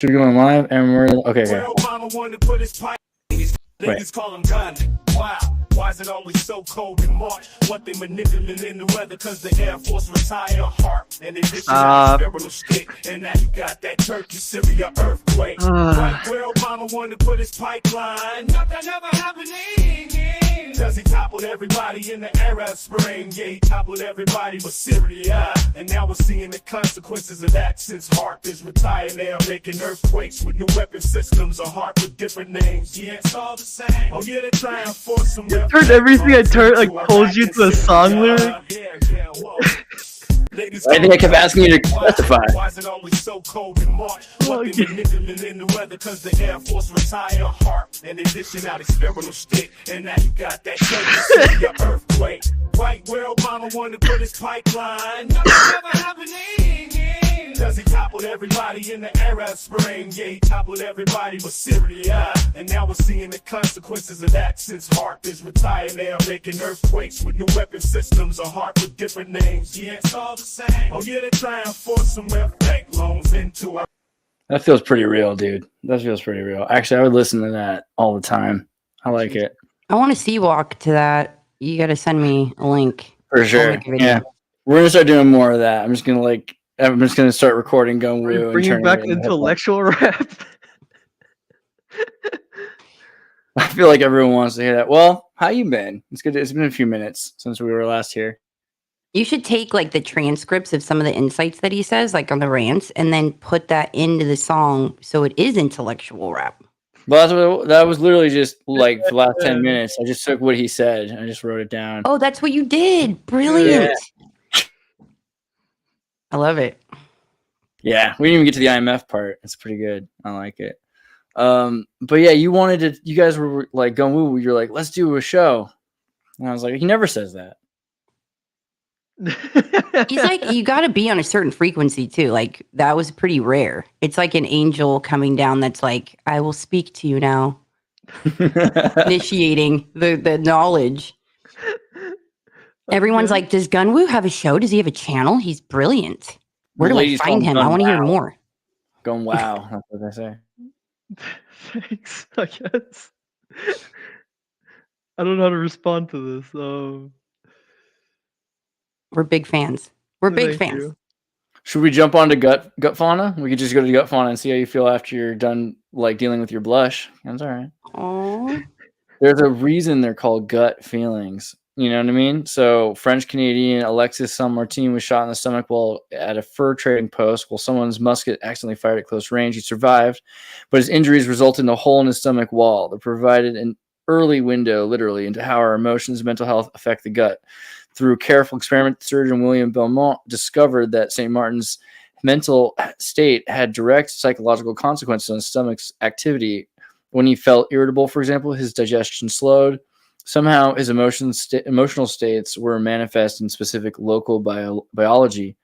Should we go on live? And we're okay. Well, Obama wanted to put his pipe. Niggas call him gun. Wow. Why is it always so cold in March? What they manipulating the weather? Cause the Air Force retire HARP. And they dish it stick. And now you got that Turkey, Syria earthquake. Right where Obama wanted to put his pipeline. Nothing ever happening. Cause he toppled everybody in the Arab Spring. Yeah, he toppled everybody but Syria. And now we're seeing the consequences of that since HARP is retired. They are making earthquakes with new weapon systems or HARP with different names. Yeah, it's all the same. Oh yeah, they're trying to force some. Turned everything I told you to a song lyric. I think I kept asking you to specify. Why is it always so cold in March? What they manipulating the weather? Cause the Air Force retire HARP. And they dishing out experimental stick. And now you got that Syria earthquake. Right where Obama wanted to put his pipeline. Nothing ever happening. Cause he toppled everybody in the Arab Spring. Yeah, he toppled everybody but Syria. And now we're seeing the consequences of that since HARP is retired. They are making earthquakes with new weapon systems or HARP with different names. Yeah, it's all the same. Oh yeah, they're trying to force some bank loans into our... That feels pretty real, dude. That feels pretty real. Actually, I would listen to that all the time. I like it. I want to sea walk to that. You got to send me a link. For sure. Yeah. We're going to start doing more of that. I'm just going to start recording Gung Wu. Bringing back intellectual rap. I feel like everyone wants to hear that. Well, how you been? It's good. It's been a few minutes since we were last here. You should take like the transcripts of some of the insights that he says, like on the rants, and then put that into the song so it is intellectual rap. Well, that was literally just like the last 10 minutes. I just took what he said and I just wrote it down. Oh, that's what you did. Brilliant. Yeah. I love it. Yeah, we didn't even get to the IMF part. It's pretty good. I like it. But yeah, you guys were like going woo. You're like, let's do a show. And I was like, he never says that. He's like, you got to be on a certain frequency too. Like that was pretty rare. It's like an angel coming down that's like, I will speak to you now. Initiating the knowledge. Everyone's like, does Gunwoo have a show? Does he have a channel? He's brilliant. Where do I find him? I want to hear more. Going wow. That's what I say. Thanks, I guess. I don't know how to respond to this. We're big fans. We're big fans. You. Should we jump on to gut fauna? We could just go to gut fauna and see how you feel after you're done like dealing with your blush. That's all right. Oh. There's a reason they're called gut feelings. You know what I mean? So French-Canadian Alexis Saint-Martin was shot in the stomach while at a fur trading post while someone's musket accidentally fired at close range. He survived, but his injuries resulted in a hole in his stomach wall that provided an early window, literally, into how our emotions and mental health affect the gut. Through careful experiment, surgeon William Belmont discovered that St. Martin's mental state had direct psychological consequences on his stomach's activity. When he felt irritable, for example, his digestion slowed. Somehow, his emotional states were manifest in specific local biology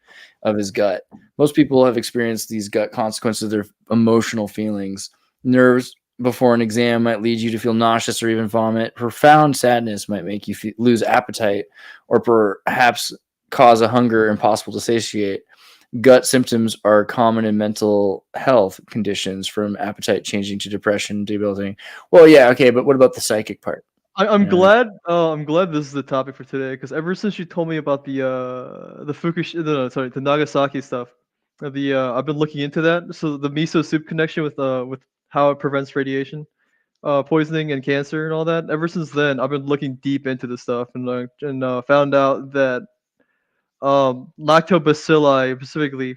of his gut. Most people have experienced these gut consequences of their emotional feelings. Nerves before an exam might lead you to feel nauseous or even vomit. Profound sadness might make you lose appetite or perhaps cause a hunger impossible to satiate. Gut symptoms are common in mental health conditions, from appetite changing to depression, debilitating. Well, yeah, okay, but what about the psychic part? I'm glad this is the topic for today, because ever since you told me about the Nagasaki stuff, I've been looking into that. So the miso soup connection with how it prevents radiation, poisoning and cancer and all that. Ever since then, I've been looking deep into this stuff and found out that lactobacilli specifically.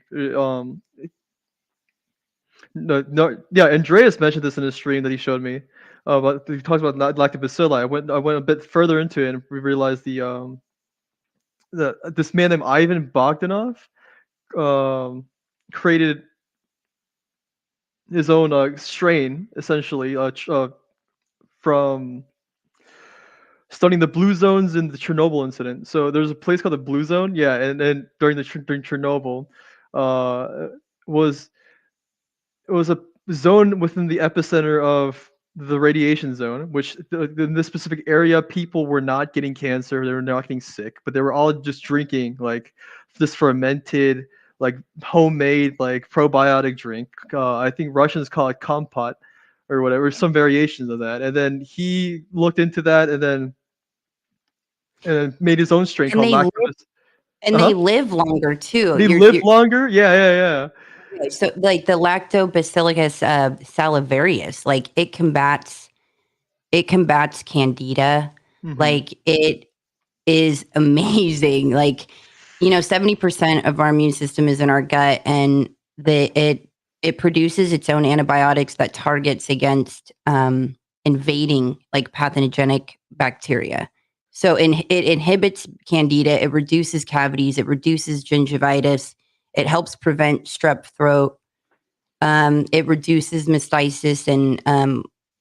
Andreas mentioned this in his stream that he showed me. But he talks about lactobacilli. I went a bit further into it and we realized this man named Ivan Bogdanov created his own strain, essentially, from studying the blue zones in the Chernobyl incident. So there's a place called the Blue Zone, and during Chernobyl, it was a zone within the epicenter of the radiation zone, which in this specific area, people were not getting cancer, they were not getting sick, but they were all just drinking like this fermented like homemade like probiotic drink. I think Russians call it kompot or whatever, some variations of that. And then he looked into that and then made his own strain And called they live, lactose. and they live longer too. They live longer. Yeah. So like the Lactobacillus salivarius, like it combats candida. Mhm. Like it is amazing. Like, 70% of our immune system is in our gut, and it produces its own antibiotics that targets against invading like pathogenic bacteria. So it inhibits candida, it reduces cavities, it reduces gingivitis, it helps prevent strep throat, it reduces mastitis and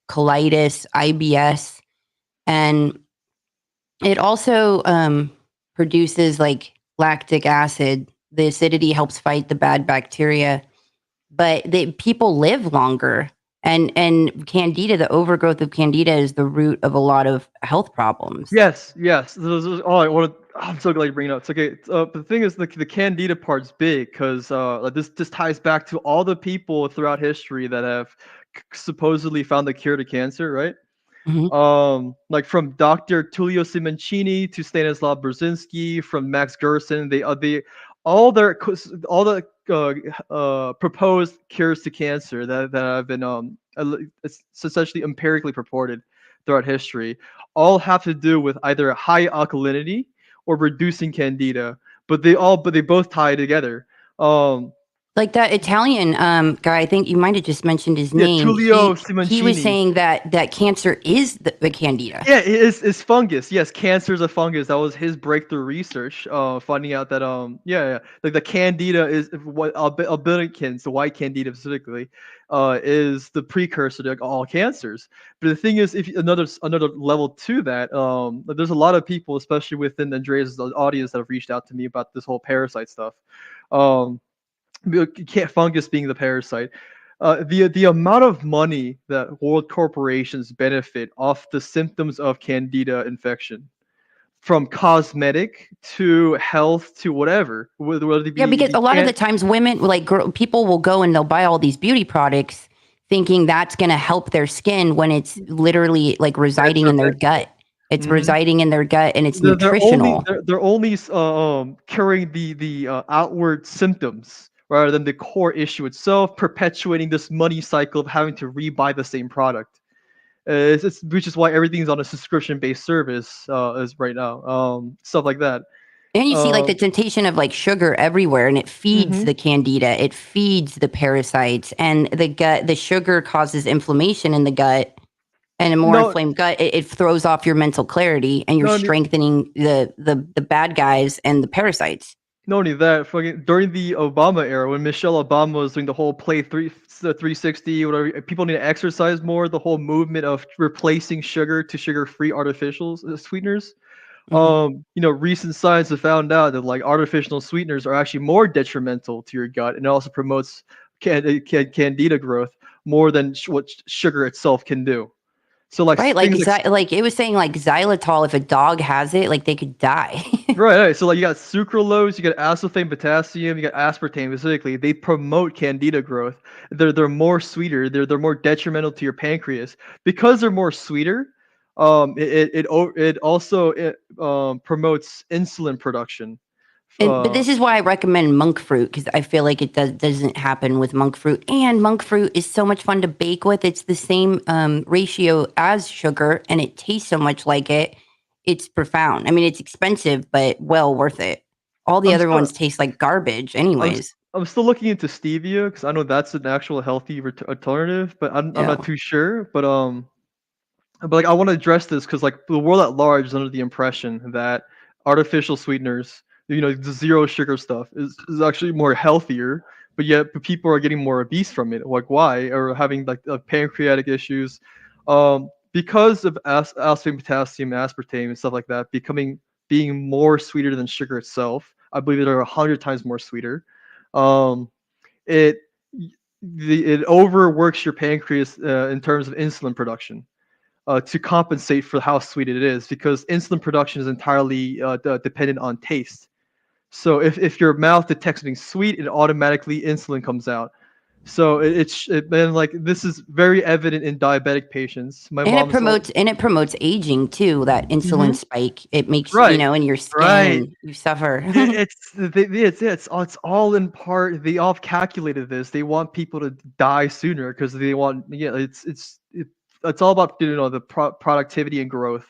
colitis, IBS, and it also produces like lactic acid. The acidity helps fight the bad bacteria, but people live longer. And candida, the overgrowth of candida, is the root of a lot of health problems. Yes. Oh, I'm so glad you bring it up. It's okay. But the thing is, the candida part's big because this ties back to all the people throughout history that have supposedly found the cure to cancer, right? Like from Dr. Tullio Simoncini to Stanislav Brzezinski, from Max Gerson, they all the proposed cures to cancer that have been it's essentially empirically purported throughout history, all have to do with either high alkalinity or reducing candida, but they both tie together. Like that Italian guy, I think you might have just mentioned his Yeah, name. Tullio He was Simoncini. saying that cancer is the candida. Yeah, it's fungus. Yes, cancer is a fungus. That was his breakthrough research, finding out that like the candida is what albicans, the white candida specifically, is the precursor to like, all cancers. But the thing is, if another level to that, there's a lot of people, especially within Andreas' audience, that have reached out to me about this whole parasite stuff. Fungus being the parasite. The amount of money that world corporations benefit off the symptoms of candida infection, from cosmetic to health to whatever, whether it be, Because a lot of the times women, like people will go and they'll buy all these beauty products thinking that's going to help their skin when it's literally like residing in their gut. It's residing in their gut and it's nutritional. They're only curing the outward symptoms rather than the core issue itself, perpetuating this money cycle of having to rebuy the same product. Which is why everything's on a subscription-based service as right now. Stuff like that. And you see like the temptation of like sugar everywhere, and it feeds the candida, it feeds the parasites, and the sugar causes inflammation in the gut, and a more inflamed gut, it throws off your mental clarity, and you're strengthening the bad guys and the parasites. Not only that, during the Obama era, when Michelle Obama was doing the whole Play 360, whatever, people need to exercise more. The whole movement of replacing sugar to sugar-free artificial sweeteners. Recent science have found out that like artificial sweeteners are actually more detrimental to your gut, and it also promotes candida growth more than what sugar itself can do. So like like it was saying like xylitol, if a dog has it, like they could die. right. So like you got sucralose, you got aspartame, potassium, you got aspartame specifically. They promote candida growth. They're more sweeter. They're more detrimental to your pancreas because they're more sweeter. It also promotes insulin production. But this is why I recommend monk fruit, because I feel like it doesn't happen with monk fruit. And monk fruit is so much fun to bake with. It's the same ratio as sugar, and it tastes so much like it. It's profound. I mean, it's expensive, but well worth it. All the other ones taste like garbage anyways. I'm still looking into stevia because I know that's an actual healthy alternative, but I'm not too sure. But like I want to address this because like the world at large is under the impression that artificial sweeteners, the zero sugar stuff is actually more healthier, but yet people are getting more obese from it. Like why? Or having like pancreatic issues, because of aspartame, potassium, aspartame, and stuff like that being more sweeter than sugar itself. I believe they're 100 times more sweeter. It overworks your pancreas in terms of insulin production. To compensate for how sweet it is, because insulin production is entirely dependent on taste. So if your mouth detects something sweet, it automatically insulin comes out. So and like this is very evident in diabetic patients. My And mom's it promotes aging too. That insulin Mhm. spike, it makes Right, in your skin, right. and you suffer. It's all in part. They all calculated this. They want people to die sooner because they want. Yeah, it's all about the productivity and growth.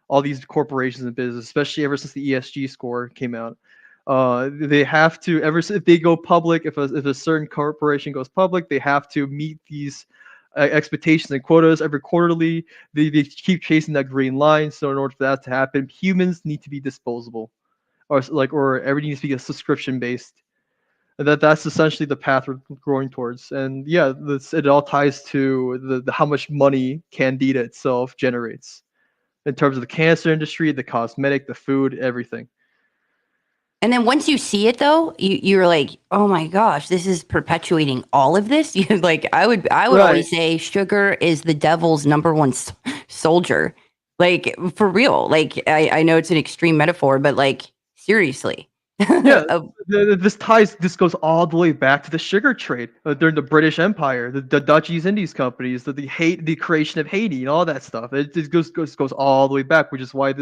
All these corporations and business, especially ever since the ESG score came out, they have to if they go public. If a certain corporation goes public, they have to meet these expectations and quotas every quarterly. They keep chasing that green line. So in order for that to happen, humans need to be disposable, or everything needs to be a subscription based. And that's essentially the path we're growing towards. And yeah, it all ties to the how much money Candida itself generates in terms of the cancer industry, the cosmetic, the food, everything. And then once you see it, though, you're like, oh my gosh, this is perpetuating all of this. You like, I would Right. always say sugar is the devil's number one soldier. Like for real. Like I know it's an extreme metaphor, but like seriously. Yeah, Uh, this goes all the way back to the sugar trade during the British Empire, the Dutch East Indies companies, the creation of Haiti, and all that stuff. It goes all the way back, which is why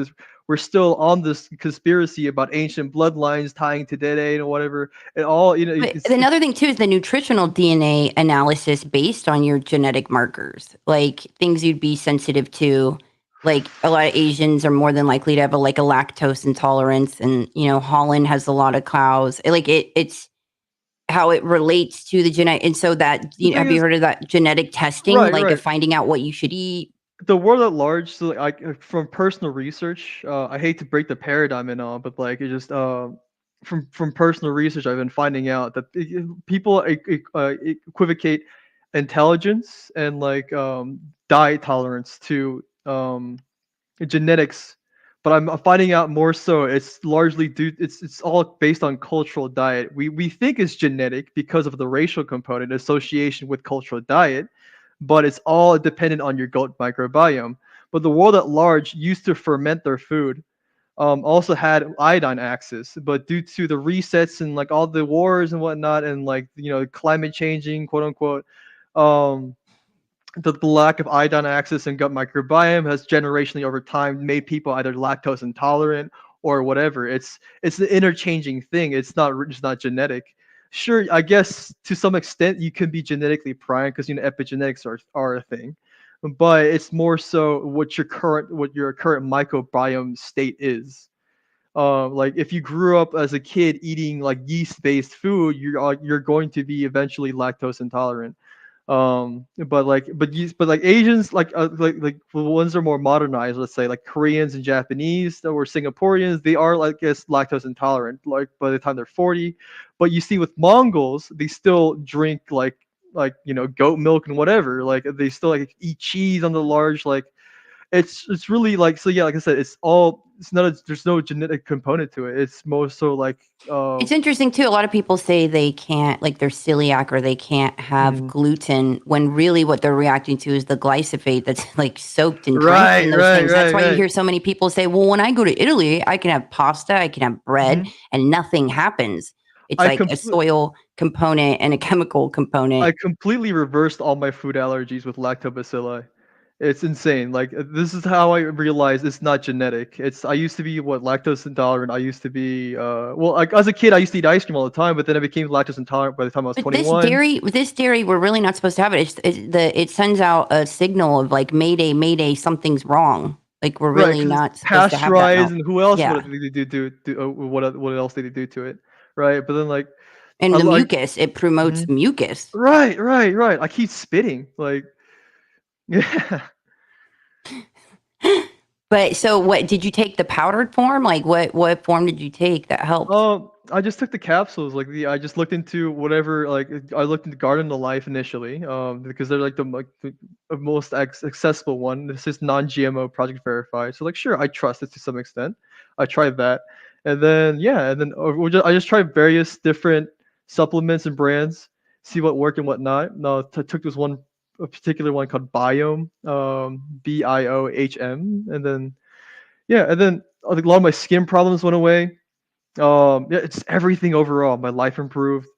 we're still on this conspiracy about ancient bloodlines tying to today and whatever. It all But another thing too is the nutritional DNA analysis based on your genetic markers, like things you'd be sensitive to. Like a lot of Asians are more than likely to have a lactose intolerance, and Holland has a lot of cows. Like it's how it relates to the genetic, and so that the thing have you is, heard of that genetic testing, right, like of right. finding out what you should eat? The world at large, so like from personal research, I hate to break the paradigm and all, but like it just from personal research, I've been finding out that people equivocate intelligence and like diet tolerance to genetics, but I'm finding out more so it's largely due. It's all based on cultural diet. We think it's genetic because of the racial component association with cultural diet, but it's all dependent on your gut microbiome. But the world at large used to ferment their food. Also had iodine access, but due to the resets and like all the wars and whatnot, and like climate changing, quote unquote, um, the lack of iodine access and gut microbiome has generationally over time made people either lactose intolerant or whatever. It's the interchanging thing. It's not genetic. Sure, I guess to some extent you can be genetically primed because epigenetics are a thing, but it's more so what your current microbiome state is. Like if you grew up as a kid eating like yeast-based food, you're going to be eventually lactose intolerant. But like Asians, like the ones that are more modernized, let's say like Koreans and Japanese or Singaporeans, they are like lactose intolerant like by the time they're 40. But you see with Mongols, they still drink goat milk and whatever. Like they still like eat cheese on the large. Like it's really like, so yeah, like I said, there's no genetic component to it. It's more so like It's interesting too. A lot of people say they can't, like they're celiac or they can't have mhm. gluten, when really what they're reacting to is the glyphosate that's like soaked and drenched in Right, those right, things. That's right, why you right. hear so many people say, well, when I go to Italy, I can have pasta, I can have bread, Mhm. and nothing happens. It's I like a completely soil component and a chemical component. I completely reversed all my food allergies with lactobacilli. It's insane. Like this is how I realized it's not genetic. I used to be lactose intolerant. I used to be like as a kid I used to eat ice cream all the time, but then I became lactose intolerant by the time I was But 21. this dairy, we're really not supposed to have it. It sends out a signal of like Mayday, Mayday, something's wrong. Like we're Right, really because it's not supposed to have that pasteurized, milk. and who else Yeah. would they do what else did they do to it? Right? But then like I And the like mucus, it promotes mhm. mucus. Right. I keep spitting. Like yeah. But so what did you take the powdered form? Like what form did you take that helped? I just took the capsules. I just looked into whatever. I looked into Garden of Life initially, because they're like the most accessible one. This is non-GMO, project verified. So like, sure, I trust it to some extent. I tried that, and then yeah, and then I just tried various different supplements and brands, see what worked and what not. No, took this a particular one called Biome, Biohm, and then yeah, and then a lot of my skin problems went away. Yeah, it's everything overall. My life improved.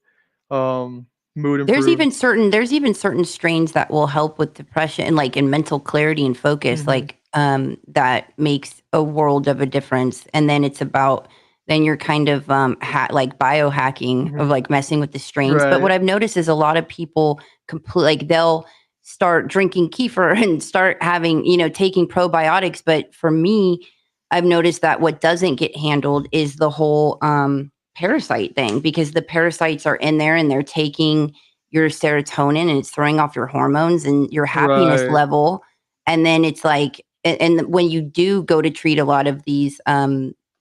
Mood There's improved. there's even certain strains that will help with depression and like in mental clarity and focus, like that makes a world of a difference. And then it's about then you're kind of like biohacking of like messing with the strains. But Right. what I've noticed is a lot of people like they'll start drinking kefir and start having, taking probiotics. But for me, I've noticed that what doesn't get handled is the whole parasite thing, because the parasites are in there and they're taking your serotonin and it's throwing off your hormones and your happiness Right. level. And then it's like, and when you do go to treat a lot of these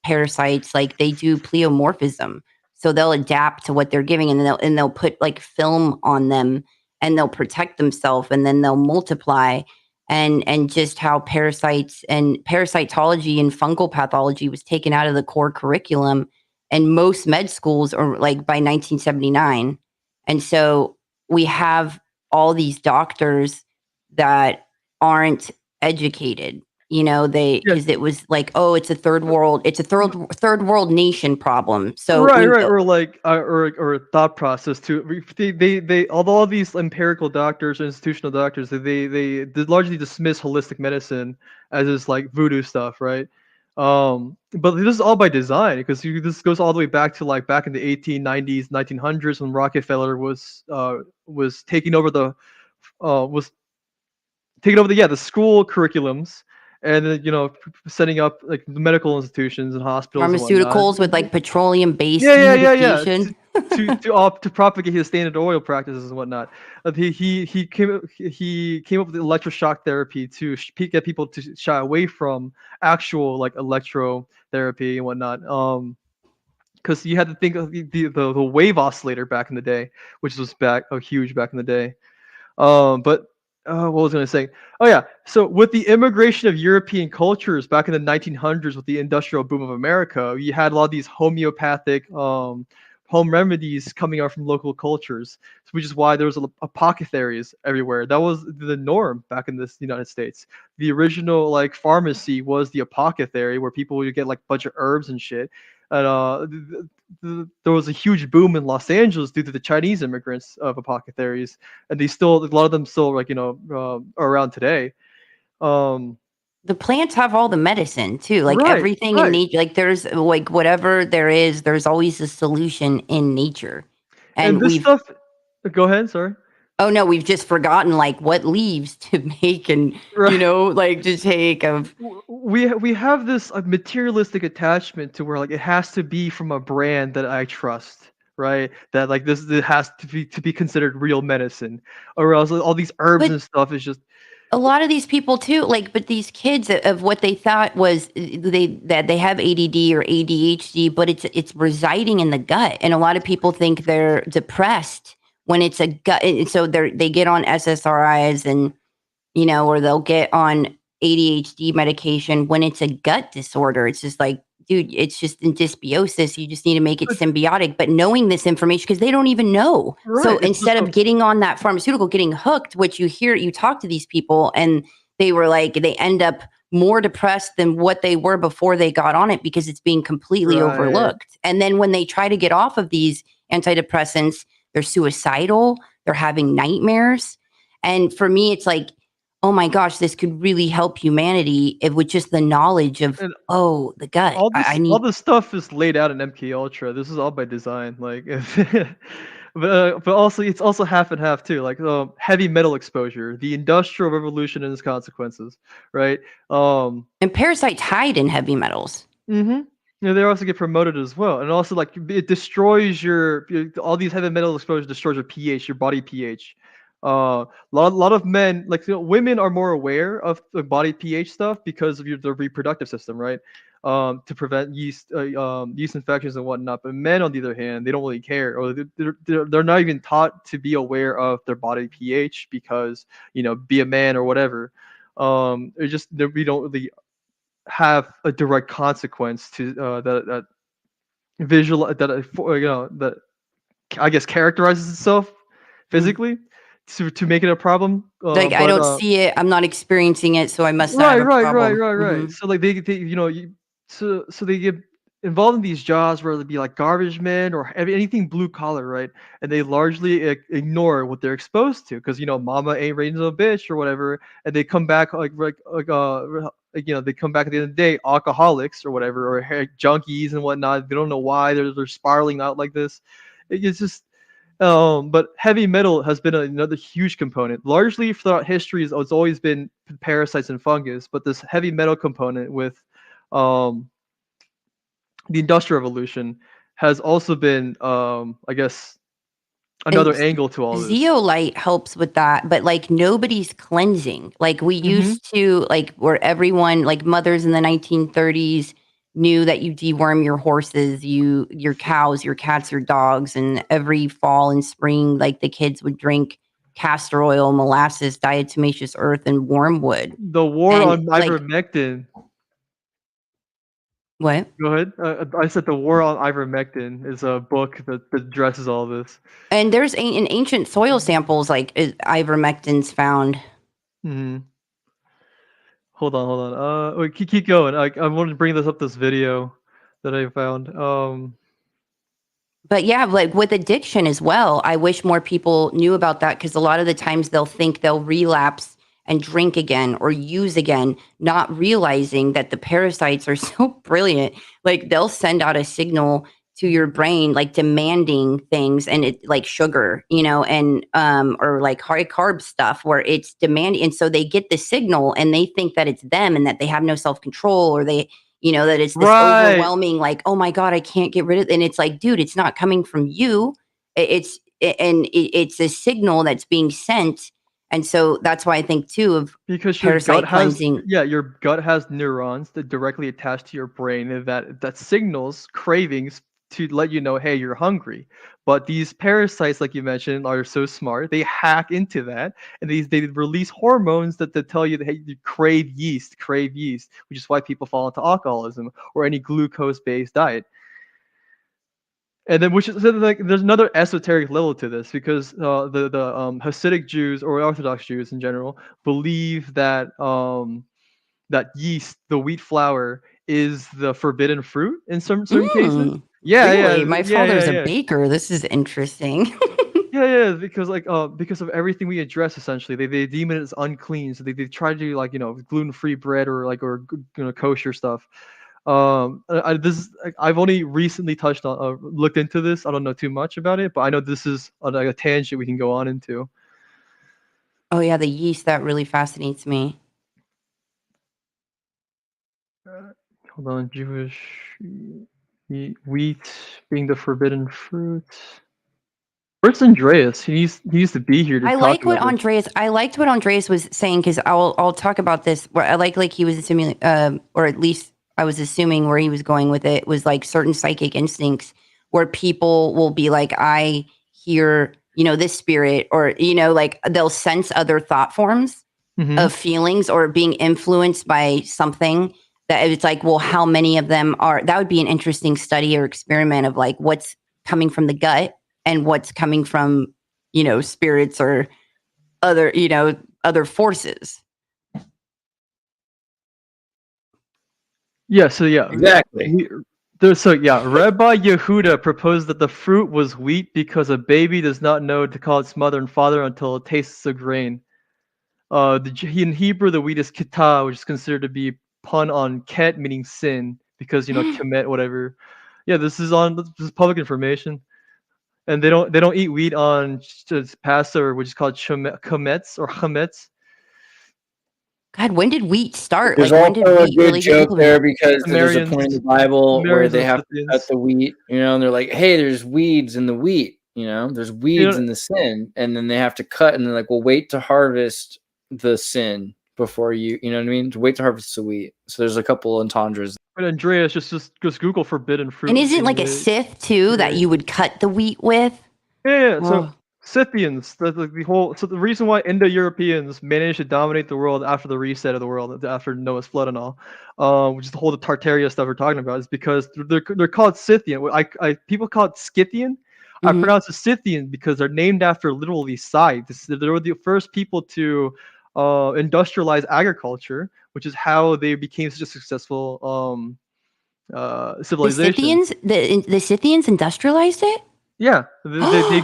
parasites, like they do pleomorphism. So they'll adapt to what they're giving, and they'll put like film on them, and they'll protect themselves, and then they'll multiply. And just how parasites and parasitology and fungal pathology was taken out of the core curriculum, and most med schools are like by 1979. And so we have all these doctors that aren't educated, Yeah. because it was like, oh, it's a third world nation problem. So Right, right, or like, or a thought process too. They although all these empirical doctors or institutional doctors, they largely dismiss holistic medicine as this like voodoo stuff, right? But this is all by design, because this goes all the way back to like back in the 1890s, 1900s, when Rockefeller was taking over the the school curriculums, and then, setting up like medical institutions and hospitals and whatnot. pharmaceuticals with like petroleum based Yeah. medication. To propagate his Standard Oil practices and whatnot. He came up with electroshock therapy to get people to shy away from actual like electrotherapy and whatnot. Because you had to think of the wave oscillator back in the day, which was huge back in the day. But what was I going to say? Oh yeah. So with the immigration of European cultures back in the 1900s, with the industrial boom of America, you had a lot of these homeopathic home remedies coming out from local cultures, which is why there was apothecaries everywhere. That was the norm back in the United States. The original like pharmacy was the apothecary, where people would get like a bunch of herbs and shit. And there was a huge boom in Los Angeles due to the Chinese immigrants of apothecaries, and a lot of them still like are around today. The plants have all the medicine too, like Right, everything in right. nature. Like there's like whatever there is, there's always a solution in nature. And And this stuff. Go ahead. Sorry. we've just forgotten like what leaves to make, and Right. like to take of. We have this materialistic attachment to where like it has to be from a brand that I trust, right? That like this it has to be considered real medicine, or else all these herbs But and stuff is just a lot of these people too, like, but these kids of what they thought was that they have ADD or ADHD, but it's residing in the gut, and a lot of people think they're depressed when it's a gut, and so they get on SSRIs, and or they'll get on ADHD medication when it's a gut disorder. It's just like, dude, it's just in dysbiosis. You just need to make it symbiotic. But knowing this information, because they don't even know. So right. It's instead just of getting on that pharmaceutical, getting hooked, which you talk to these people, and they were like, they end up more depressed than what they were before they got on it, because it's being completely right. overlooked. And then when they try to get off of these antidepressants, they're suicidal, they're having nightmares. And for me, it's like, oh my gosh, this could really help humanity if with just the knowledge of, And the gut. I all need. this stuff is laid out in MK Ultra. This is all by design. Like, but also it's also half and half too. Like heavy metal exposure, the Industrial Revolution and its consequences, right? And parasites hide in heavy metals. Mm-hmm. They also get promoted as well, and also like it destroys all these heavy metal exposure destroys your pH, your body pH. Lot of men, like women, are more aware of the body pH stuff because of the reproductive system, right? To prevent yeast infections and whatnot. But men, on the other hand, they don't really care, or they're not even taught to be aware of their body pH because be a man or whatever. It's just that we don't really have a direct consequence to that visual that I guess characterizes itself physically to make it a problem. Like I don't see it. I'm not experiencing it, so I must not Right, have a right, right, problem. right, right. So like they so they get involved in these jobs, whether it be like garbage men or anything blue collar, right? And they largely ignore what they're exposed to because mama ain't raising a bitch or whatever, and they come back they come back at the end of the day alcoholics or whatever, or junkies and whatnot. They don't know why they're spiraling out like this. It's just but heavy metal has been another huge component. Largely throughout history, it's always been parasites and fungus, but this heavy metal component with the Industrial Revolution has also been, I guess, another And angle to all this. zeolite helps with that, but like nobody's cleansing. Like we used to, like where everyone, like mothers in the 1930s knew that you deworm your horses, your cows, your cats, your dogs, and every fall and spring, like the kids would drink castor oil, molasses, diatomaceous earth, and wormwood. The war And, on like, ivermectin. what? Go ahead. I said the war on ivermectin is a book that addresses all this. And there's in ancient soil samples, like ivermectin's found. Hold on. Wait, keep going. I wanted to bring this video that I found. But yeah, like with addiction as well, I wish more people knew about that because a lot of the times they'll think they'll relapse and drink again or use again, not realizing that the parasites are so brilliant. Like they'll send out a signal to your brain, like demanding things, and it like sugar, and or like high carb stuff where it's demanding. And so they get the signal and they think that it's them and that they have no self-control, or they that it's this overwhelming, like, oh my God, I can't get rid of it. And it's like, dude, it's not coming from you. It's a signal that's being sent. And so that's why I think too of because your parasite gut has cleansing. your gut has neurons that directly attach to your brain and that signals cravings to let you know, hey, you're hungry. But these parasites, like you mentioned, are so smart. They hack into that, and they release hormones that tell you that, hey, you crave yeast, which is why people fall into alcoholism or any glucose-based diet. And then, which is like, there's another esoteric level to this because the Hasidic Jews or Orthodox Jews in general believe that that yeast, the wheat flour, is the forbidden fruit in certain cases. Yeah, really? My father's a baker. This is interesting. Yeah, because because of everything we address, essentially, they deem it as unclean, so they try to do like gluten-free bread or kosher stuff. I've only recently looked into this. I don't know too much about it, but I know this is like a tangent we can go on into. Oh yeah, the yeast, that really fascinates me. Hold on, Jewish wheat being the forbidden fruit. Where's Andreas? He used to be here. I liked what Andreas was saying because I'll talk about this. Where I like he was assuming, or at least I was assuming where he was going with it was like certain psychic instincts where people will be like, I hear this spirit, or like they'll sense other thought forms of feelings or being influenced by something. That it's like, well, how many of them are? That would be an interesting study or experiment of like what's coming from the gut and what's coming from, spirits or other forces. Yeah. So yeah, exactly. Rabbi Yehuda proposed that the fruit was wheat because a baby does not know to call its mother and father until it tastes the grain. In Hebrew, the wheat is kitah, which is considered to be pun on ket, meaning sin, because kemet, whatever. Yeah, this is public information, and they don't eat wheat on Passover, which is called chametz or chametz. God, when did wheat start? There's like, when did also wheat a good really joke there because there's a point in the Bible where they have to cut the wheat, and they're like, hey, there's weeds in the wheat, there's weeds in the sin, and then they have to cut, and they're like, well, wait to harvest the sin before you know what I mean? To wait to harvest the wheat. So there's a couple entendres. But Andreas, just Google forbidden fruit. And isn't like a Scythe too that you would cut the wheat with? Yeah. So Scythians, the reason why Indo-Europeans managed to dominate the world after the reset of the world, after Noah's flood and all, which is the whole Tartaria stuff we're talking about, is because they're called Scythian. People call it Scythian. I pronounce it Scythian because they're named after literally Scythe. They were the first people to industrialize agriculture, which is how they became such a successful civilization. The Scythians industrialized it? Yeah, because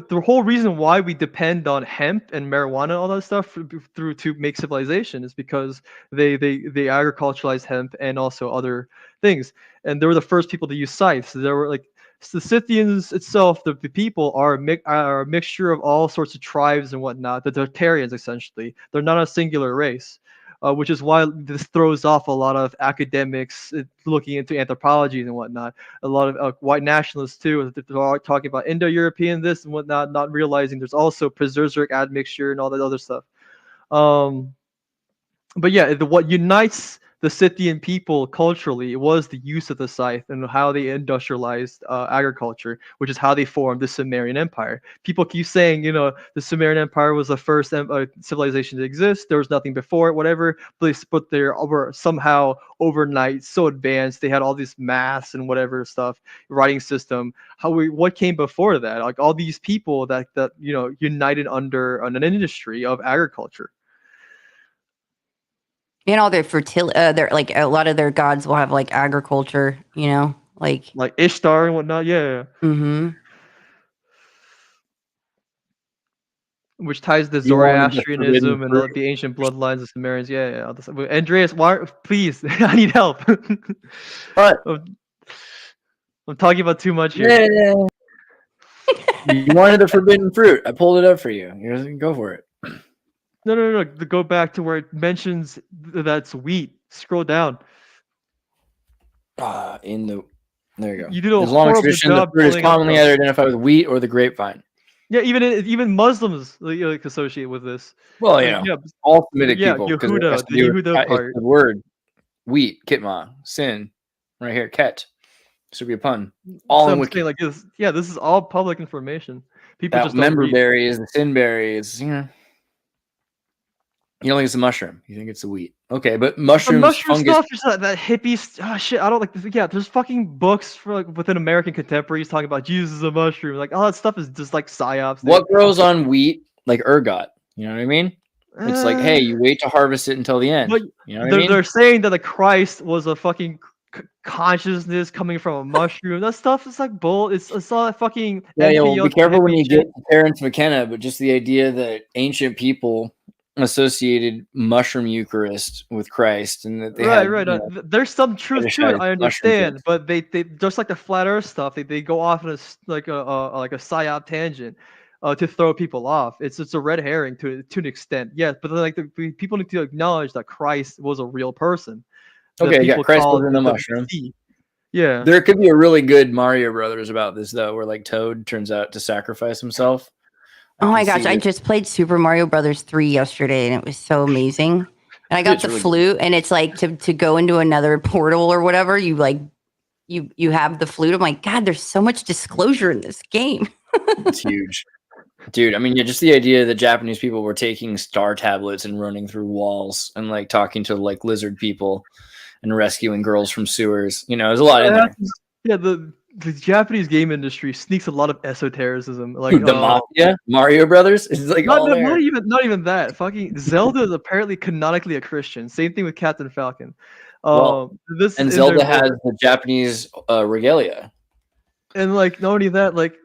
the whole reason why we depend on hemp and marijuana and all that stuff through to make civilization is because they agriculturalized hemp and also other things, and they were the first people to use scythes. So there were like the Scythians itself, the people are a mixture of all sorts of tribes and whatnot. The Tartarians essentially, they're not a singular race. Which is why this throws off a lot of academics looking into anthropology and whatnot. A lot of white nationalists too, they're all talking about Indo-European this and whatnot, not realizing there's also Preserzic admixture and all that other stuff. But yeah, what unites the Scythian people culturally was the use of the scythe and how they industrialized agriculture, which is how they formed the Sumerian Empire. People keep saying, the Sumerian Empire was the first civilization to exist. There was nothing before it, whatever. But they were somehow overnight so advanced. They had all this maths and whatever stuff, writing system. What came before that? Like all these people that united under an industry of agriculture. And all their fertility, they're like a lot of their gods will have like agriculture, like Ishtar and whatnot. Yeah. Mm-hmm. Which ties to Zoroastrianism and the ancient bloodlines of Sumerians. Yeah. Andreas, please, I need help. What? I'm talking about too much here. Yeah. You wanted the forbidden fruit. I pulled it up for you. You go for it. No. Go back to where it mentions that's wheat. Scroll down. There you go. You did a Islamic horrible tradition, job. The fruit is commonly either identified with wheat or the grapevine. Yeah, even Muslims associate with this. Well, all Semitic people. Yehuda, the Yehuda part. The word wheat, kitma, sin, right here, ket. This would be a pun. All in wiki. Like this. Yeah, this is all public information. People that just member berry is the sin berry. Is you don't think it's a mushroom. You think it's a wheat. Okay, but mushrooms, mushroom fungus. Stuff, just that hippie shit. I don't like this. Yeah, there's fucking books for within American contemporaries talking about Jesus is a mushroom. Like all that stuff is just like psyops. Dude. What grows on wheat? Like ergot. You know what I mean? It's like, hey, you wait to harvest it until the end. But you know what I mean? They're saying that the Christ was a fucking consciousness coming from a mushroom. That stuff is like bull. It's all fucking. Yeah, well, be careful when you get to Terence McKenna. But just the idea that ancient people associated mushroom Eucharist with Christ, and that they had, there's some truth to it. I understand, but they just like the flat Earth stuff. They go off on a psyop tangent to throw people off. It's a red herring to an extent. Yes, but like people need to acknowledge that Christ was a real person. Okay, yeah, Christ was in the mushroom. Yeah, there could be a really good Mario Brothers about this though, where like Toad turns out to sacrifice himself. Oh my gosh, I just played Super Mario Brothers 3 yesterday, and it was so amazing. And I got the flute, and it's like to go into another portal or whatever, you have the flute. I'm like, God, there's so much disclosure in this game. It's huge. Dude, I mean, just the idea that Japanese people were taking star tablets and running through walls and like talking to like lizard people and rescuing girls from sewers. There's a lot in there. Yeah, the Japanese game industry sneaks a lot of esotericism, like the Mafia, Mario Brothers. It's like not even that. Fucking Zelda is apparently canonically a Christian. Same thing with Captain Falcon. And Zelda has the Japanese regalia. And like not only that, like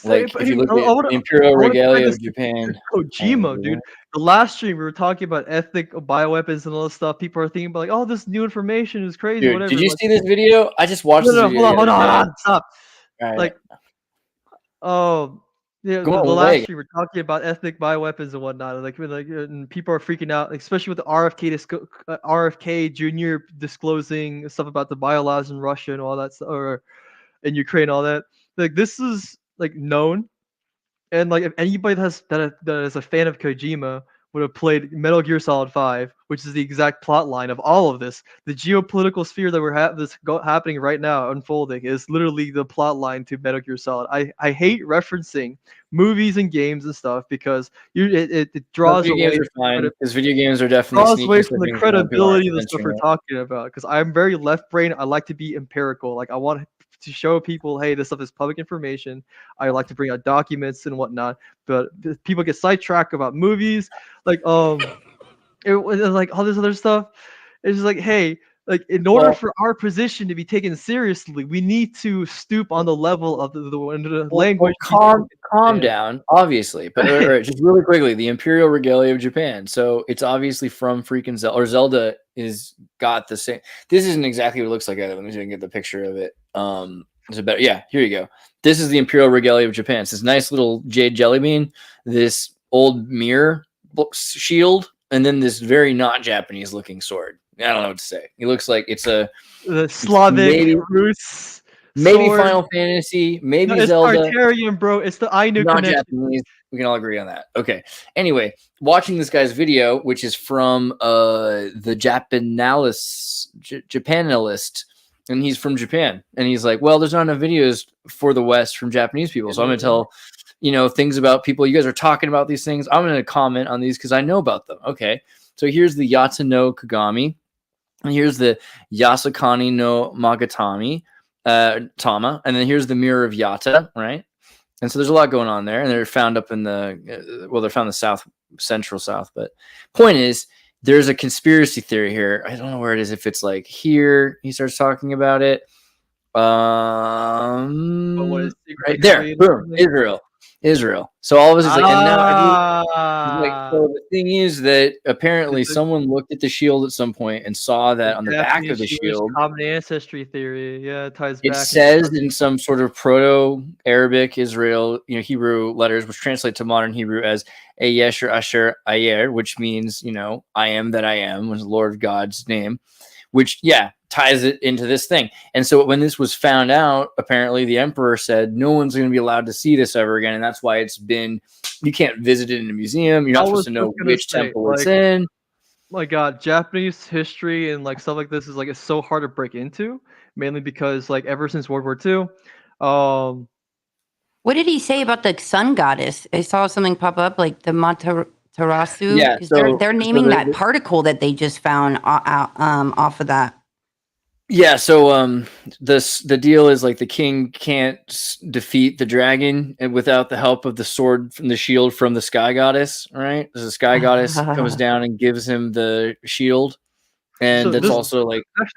if you look at Imperial regalia of Japan. Kojima, dude. The last stream we were talking about ethnic bioweapons and all this stuff. People are thinking about like, oh, this new information is crazy. Dude, whatever. did you see this video? I just watched this video. Hold on, stop. Right. Like, yeah, the last stream we were talking about ethnic bioweapons and whatnot. And people are freaking out, especially with the RFK Jr. disclosing stuff about the biolaws in Russia and all that stuff, or in Ukraine, all that. Like, this is like known, and like if anybody that is a fan of Kojima would have played Metal Gear Solid 5, which is the exact plot line of all of this. The geopolitical sphere that we're happening right now, unfolding, is literally the plot line to Metal Gear Solid. I hate referencing movies and games and stuff because it draws away. Because video games are definitely draws away from the credibility of the stuff we're talking about. Because I'm very left brain. I like to be empirical. Like I want to show people, hey, this stuff is public information. I like to bring out documents and whatnot, but people get sidetracked about movies, like it was like all this other stuff. It's just like, hey, like in order for our position to be taken seriously, we need to stoop on the level of the language. Calm down, obviously. But all right, just really quickly, the Imperial Regelia of Japan. So it's obviously from freaking Zelda, or Zelda is got the same. This isn't exactly what it looks like either. Let me see if I can get the picture of it. It's a better. Yeah, here you go. This is the Imperial Regelia of Japan. It's this nice little jade jelly bean, this old mirror shield, and then this very not Japanese looking sword. I don't know what to say. It looks like it's the Slavic Rus. Maybe Final Fantasy, maybe no, it's Zelda. Tartarian, bro. It's the Ainu not connection. Japanese. We can all agree on that. Okay. Anyway, watching this guy's video, which is from the Japanalist, and he's from Japan, and he's like, well, there's not enough videos for the West from Japanese people, so I'm gonna tell things about people. You guys are talking about these things. I'm gonna comment on these because I know about them. Okay. So here's the Yata no Kagami, and here's the Yasukani no Magatami. Tama, and then here's the Mirror of Yata, right? And so there's a lot going on there, and they're found up in the they're found in the central south. But point is, there's a conspiracy theory here. I don't know where it is. If it's like here, he starts talking about it. Right there, boom, Israel. So all of us is like, and now like, so the thing is that apparently someone looked at the shield at some point and saw that on the back of the shield, common ancestry theory, it ties it back. It says in some sort of Proto-Arabic Israel, Hebrew letters, which translate to modern Hebrew as Ayesher Asher Ayer, which means, I am that I am, was the Lord God's name, which ties it into this thing. And so when this was found out, apparently the emperor said no one's going to be allowed to see this ever again, and that's why you can't visit it in a museum. You're not supposed to know which temple it's in. My God, Japanese history and stuff like this is it's so hard to break into, mainly because ever since World War II. What did he say about the sun goddess? I saw something pop up like the Matarasu. Yeah, they're naming that particle that they just found off of that. Yeah, so the deal is the king can't defeat the dragon without the help of the sword from the shield from the sky goddess, right? The sky goddess comes down and gives him the shield, and so that's also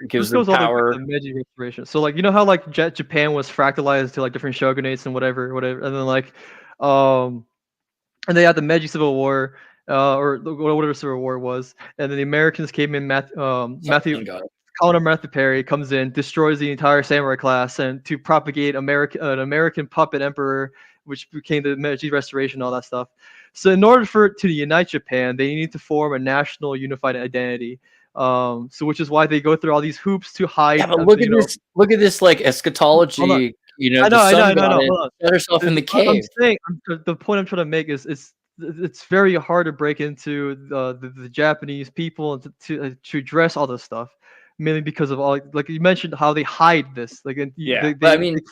gives them power. The Meiji Restoration. So you know how Japan was fractalized to different shogunates and whatever, and then and they had the Meiji Civil War, or whatever Civil War was, and then the Americans came in. Colonel Matthew Perry comes in, destroys the entire samurai class, and to propagate an American puppet emperor, which became the Meiji Restoration, all that stuff. So in order to unite Japan, they need to form a national unified identity. So which is why they go through all these hoops to hide. Yeah, but look at this eschatology. I know. Set herself in the cave. The point I'm trying to make is it's very hard to break into the Japanese people and to address all this stuff. Mainly because of all, you mentioned, how they hide this. But I just wanted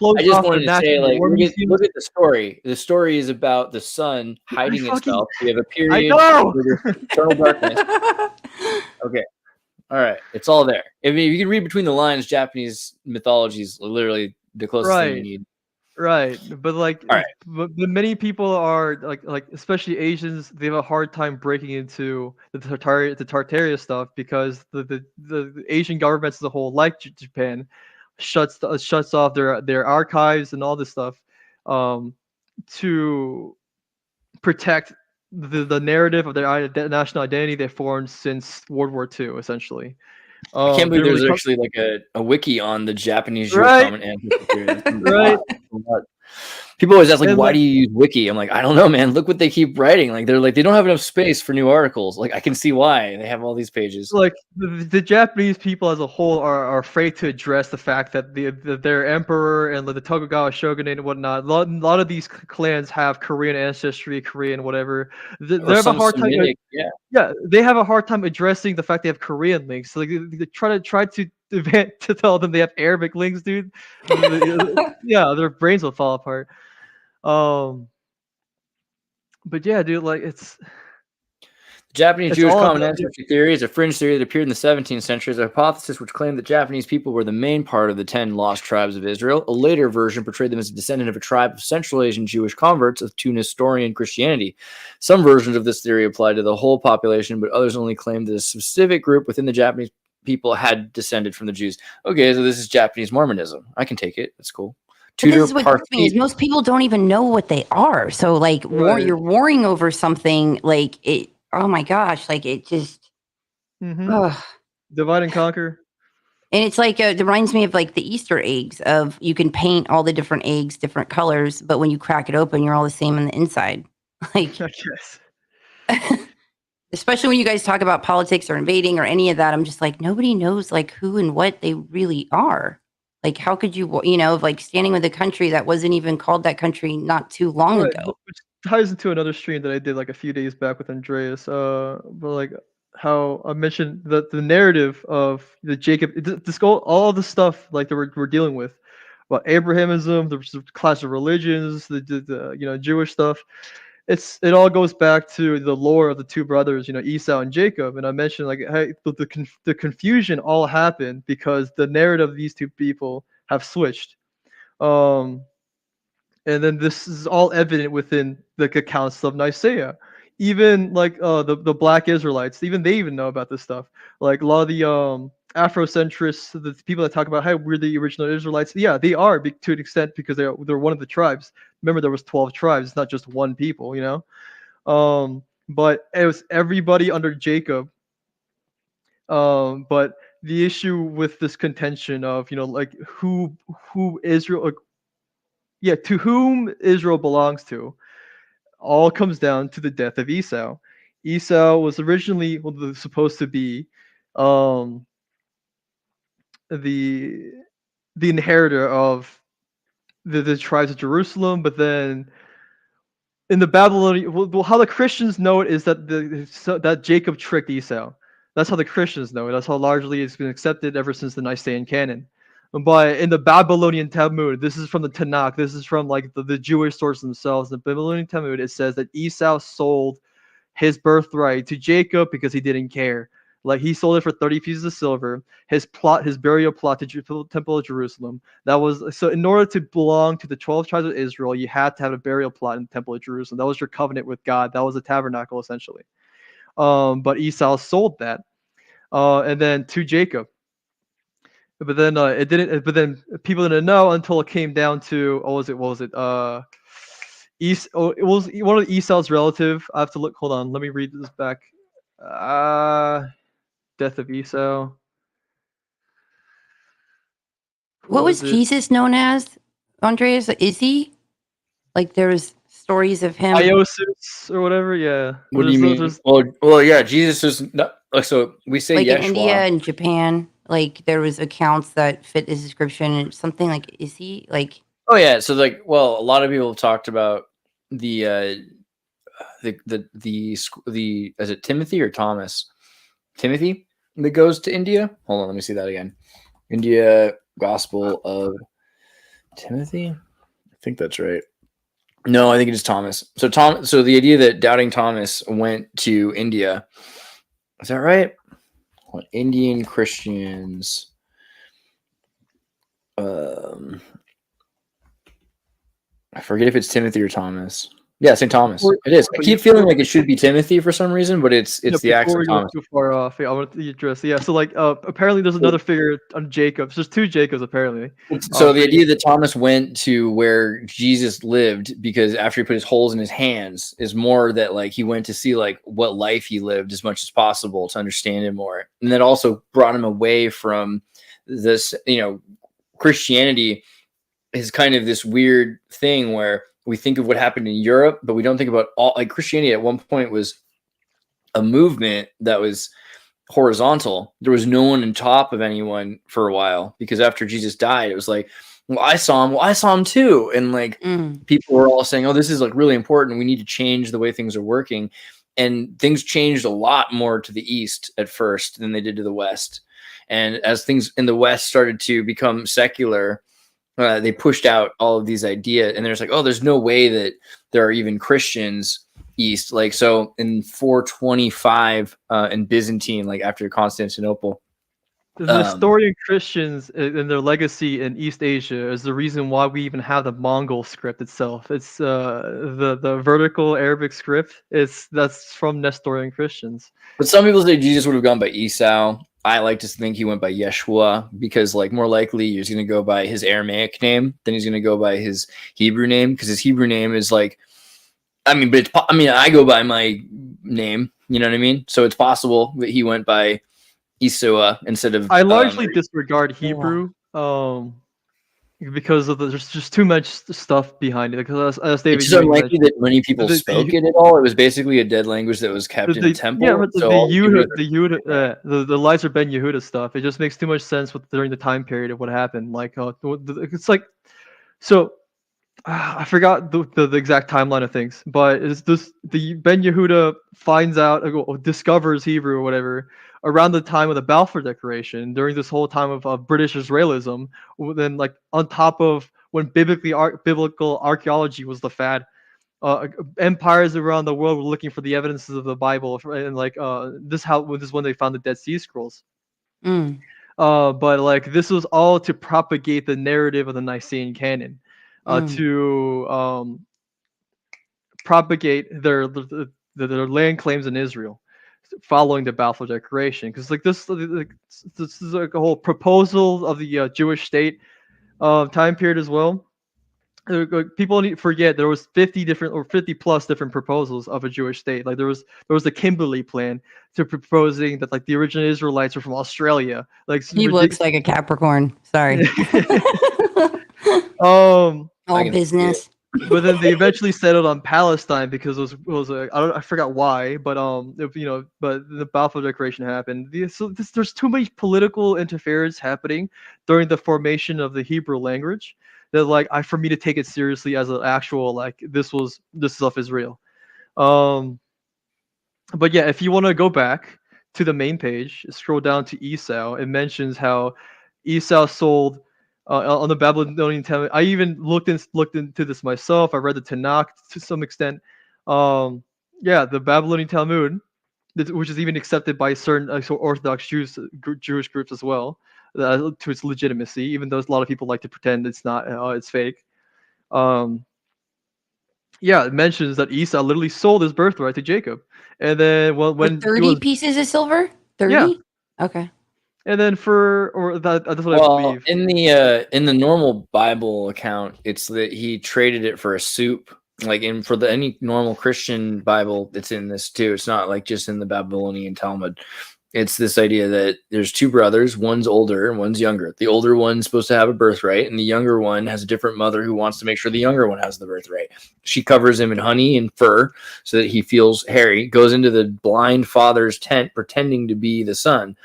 to say, look at the story. The story is about the sun hiding itself. We have a period of eternal darkness. Okay, all right, it's all there. I mean, if you can read between the lines, Japanese mythology is literally the closest thing you need. Right, but but many people are especially Asians, they have a hard time breaking into the Tartaria stuff because the Asian governments as a whole, like Japan, shuts off their archives and all this stuff to protect the narrative of their national identity they formed since World War II, essentially. I can't believe there's actually a wiki on the Japanese Jewish common ancestry. Right. People always ask why do you use wiki? I'm like, I don't know, man. Look what they keep writing. They're they don't have enough space for new articles. I can see why they have all these pages. The Japanese people as a whole are afraid to address the fact that their emperor and the Tokugawa shogunate and whatnot. A lot of these clans have Korean ancestry, Korean whatever. They have a hard time. They have a hard time addressing the fact they have Korean links. So they try to tell them they have Arabic links, dude. Their brains will fall apart. But yeah, dude, it's the Japanese Jewish common ancestry theory is a fringe theory that appeared in the 17th century as a hypothesis which claimed that Japanese people were the main part of the 10 lost tribes of Israel. A later version portrayed them as a descendant of a tribe of Central Asian Jewish converts of to Nestorian Christianity. Some versions of this theory apply to the whole population, but others only claim that a specific group within the Japanese people had descended from the Jews. Okay, so this is Japanese Mormonism. I can take it. That's cool. But this is what gets me is most people don't even know what they are. So like you're warring over something like it. Oh my gosh, like it just divide and conquer. And it's like it reminds me of like the Easter eggs of you can paint all the different eggs different colors, but when you crack it open, you're all the same on the inside. Like, especially when you guys talk about politics or invading or any of that, I'm just like nobody knows like who and what they really are. Like, how could you, like standing with a country that wasn't even called that country not too long ago? Which ties into another stream that I did like a few days back with Andreas. But like how I mentioned that the narrative of the Jacob, all the stuff like that we're dealing with, about Abrahamism, the clash of religions, the Jewish stuff. It all goes back to the lore of the two brothers, Esau and Jacob. And I mentioned like hey, the confusion all happened because the narrative of these two people have switched. And then this is all evident within the accounts of Nicaea. Even like the Black Israelites, even they even know about this stuff. Like a lot of the Afrocentrists, the people that talk about hey, we're the original Israelites. Yeah, they are to an extent because they're one of the tribes. Remember, there was 12 tribes. It's not just one people, But it was everybody under Jacob. But the issue with this contention of like who Israel, to whom Israel belongs to, all comes down to the death of Esau. Esau was originally supposed to be the inheritor of the tribes of Jerusalem, but then in the Babylonian, how the Christians know it is that that Jacob tricked Esau. That's how the Christians know it. That's how largely it's been accepted ever since the Nicene canon. But in the Babylonian Talmud, this is from the Tanakh. This is from like the Jewish sources themselves. The Babylonian Talmud, it says that Esau sold his birthright to Jacob because he didn't care. Like he sold it for 30 pieces of silver. His burial plot to Temple of Jerusalem. That was so. In order to belong to the 12 tribes of Israel, you had to have a burial plot in the Temple of Jerusalem. That was your covenant with God. That was a tabernacle essentially. But Esau sold that, and then to Jacob. But then it didn't. But then people didn't know until it came down to what was it? It was one of Esau's relative. I have to look. Hold on. Let me read this back. Death of Esau. What was Jesus known as, Andreas? Is he? Like there's stories of him. Iosis or whatever. Yeah. What do you mean? Well, yeah. Jesus is not. So we say like Yeshua. In India and Japan. Like there was accounts that fit his description and something like, is he like? Oh yeah. So like, well, a lot of people have talked about the is it Timothy or Thomas? Timothy that goes to India. Hold on, let me see that again. India Gospel of Timothy. I think that's right. No, I think it is Thomas. So so the idea that doubting Thomas went to India. Is that right? Indian Christians. I forget if it's Timothy or Thomas. Yeah, St. Thomas. It is. I keep feeling like it should be Timothy for some reason, but it's the actual Thomas. Too far off. I want to address. Yeah, so like apparently there's another figure on Jacobs. There's two Jacobs apparently. So the idea that Thomas went to where Jesus lived because after he put his holes in his hands is more that like he went to see like what life he lived as much as possible to understand him more, and that also brought him away from this. Christianity is kind of this weird thing where we think of what happened in Europe, but we don't think about all like Christianity at one point was a movement that was horizontal. There was no one on top of anyone for a while because after Jesus died, it was like, well, I saw him. Well, I saw him too. And like people were all saying, oh, this is like really important. We need to change the way things are working. And things changed a lot more to the East at first than they did to the West. And as things in the West started to become secular, they pushed out all of these ideas, and there's like, oh, there's no way that there are even Christians East. Like, so in 425 in Byzantine, like after Constantinople, the Nestorian Christians and their legacy in East Asia is the reason why we even have the Mongol script itself. It's the vertical Arabic script. That's from Nestorian Christians. But some people say Jesus would have gone by Esau. I like to think he went by Yeshua because, like, more likely he's going to go by his Aramaic name than he's going to go by his Hebrew name, because his Hebrew name is like, I mean, but I go by my name, you know what I mean? So it's possible that he went by Esau instead of. I largely disregard Hebrew, because of there's just too much stuff behind it. Because as David, it's just unlikely that many people spoke it at all. It was basically a dead language that was kept in a temple. Yeah, but the Lizer Ben Yehuda stuff, it just makes too much sense during the time period of what happened. Like, it's like, so I forgot the exact timeline of things, but it's this: the Ben Yehuda finds out, discovers Hebrew or whatever around the time of the Balfour Declaration, during this whole time of British Israelism. Then, like, on top of when biblical archaeology was the fad, empires around the world were looking for the evidences of the Bible, and like this is when they found the Dead Sea Scrolls. But like, this was all to propagate the narrative of the Nicene canon, to propagate their land claims in Israel following the Balfour Declaration. Because like this is like a whole proposal of the Jewish state time period as well. People need to forget there was 50 plus different proposals of a Jewish state. Like there was the Kimberley plan to proposing that, like, the original Israelites were from Australia. Like, he looks like a Capricorn. Sorry. All business. But then they eventually settled on Palestine because it was I forgot why, but but the Balfour Declaration happened. So there's too much political interference happening during the formation of the Hebrew language that, like, for me to take it seriously as an actual, like, this stuff is real. But yeah, if you want to go back to the main page, scroll down to Esau. It mentions how Esau sold on the Babylonian Talmud. I even looked into this myself. I read the Tanakh to some extent. The Babylonian Talmud, which is even accepted by certain Orthodox Jewish groups as well, to its legitimacy, even though a lot of people like to pretend it's not, it's fake. It mentions that Esau literally sold his birthright to Jacob, and then when 30 pieces of silver, 30. Yeah. Okay. And then that's what I believe. In the normal Bible account, it's that he traded it for a soup. Like, for any normal Christian Bible, it's in this too. It's not like just in the Babylonian Talmud. It's this idea that there's two brothers, one's older and one's younger. The older one's supposed to have a birthright, and the younger one has a different mother who wants to make sure the younger one has the birthright. She covers him in honey and fur so that he feels hairy, goes into the blind father's tent pretending to be the son,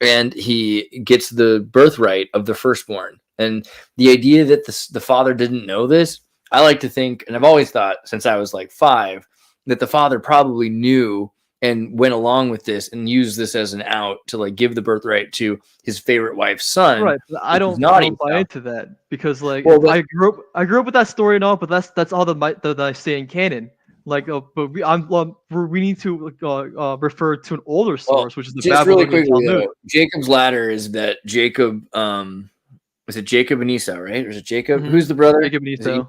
and he gets the birthright of the firstborn. And the idea that the father didn't know this, I like to think, and I've always thought since I was like 5, that the father probably knew and went along with this and used this as an out to, like, give the birthright to his favorite wife's son. Right. I don't buy into that, because, like, I grew up with that story and all, but that's all the Nicene canon. Like, but we need to refer to an older source, which is the Babylonian Talmud. Jacob's ladder is that Jacob, was it Jacob and Esau, right? Or is it Jacob? Mm-hmm. Who's the brother? Jacob and Esau.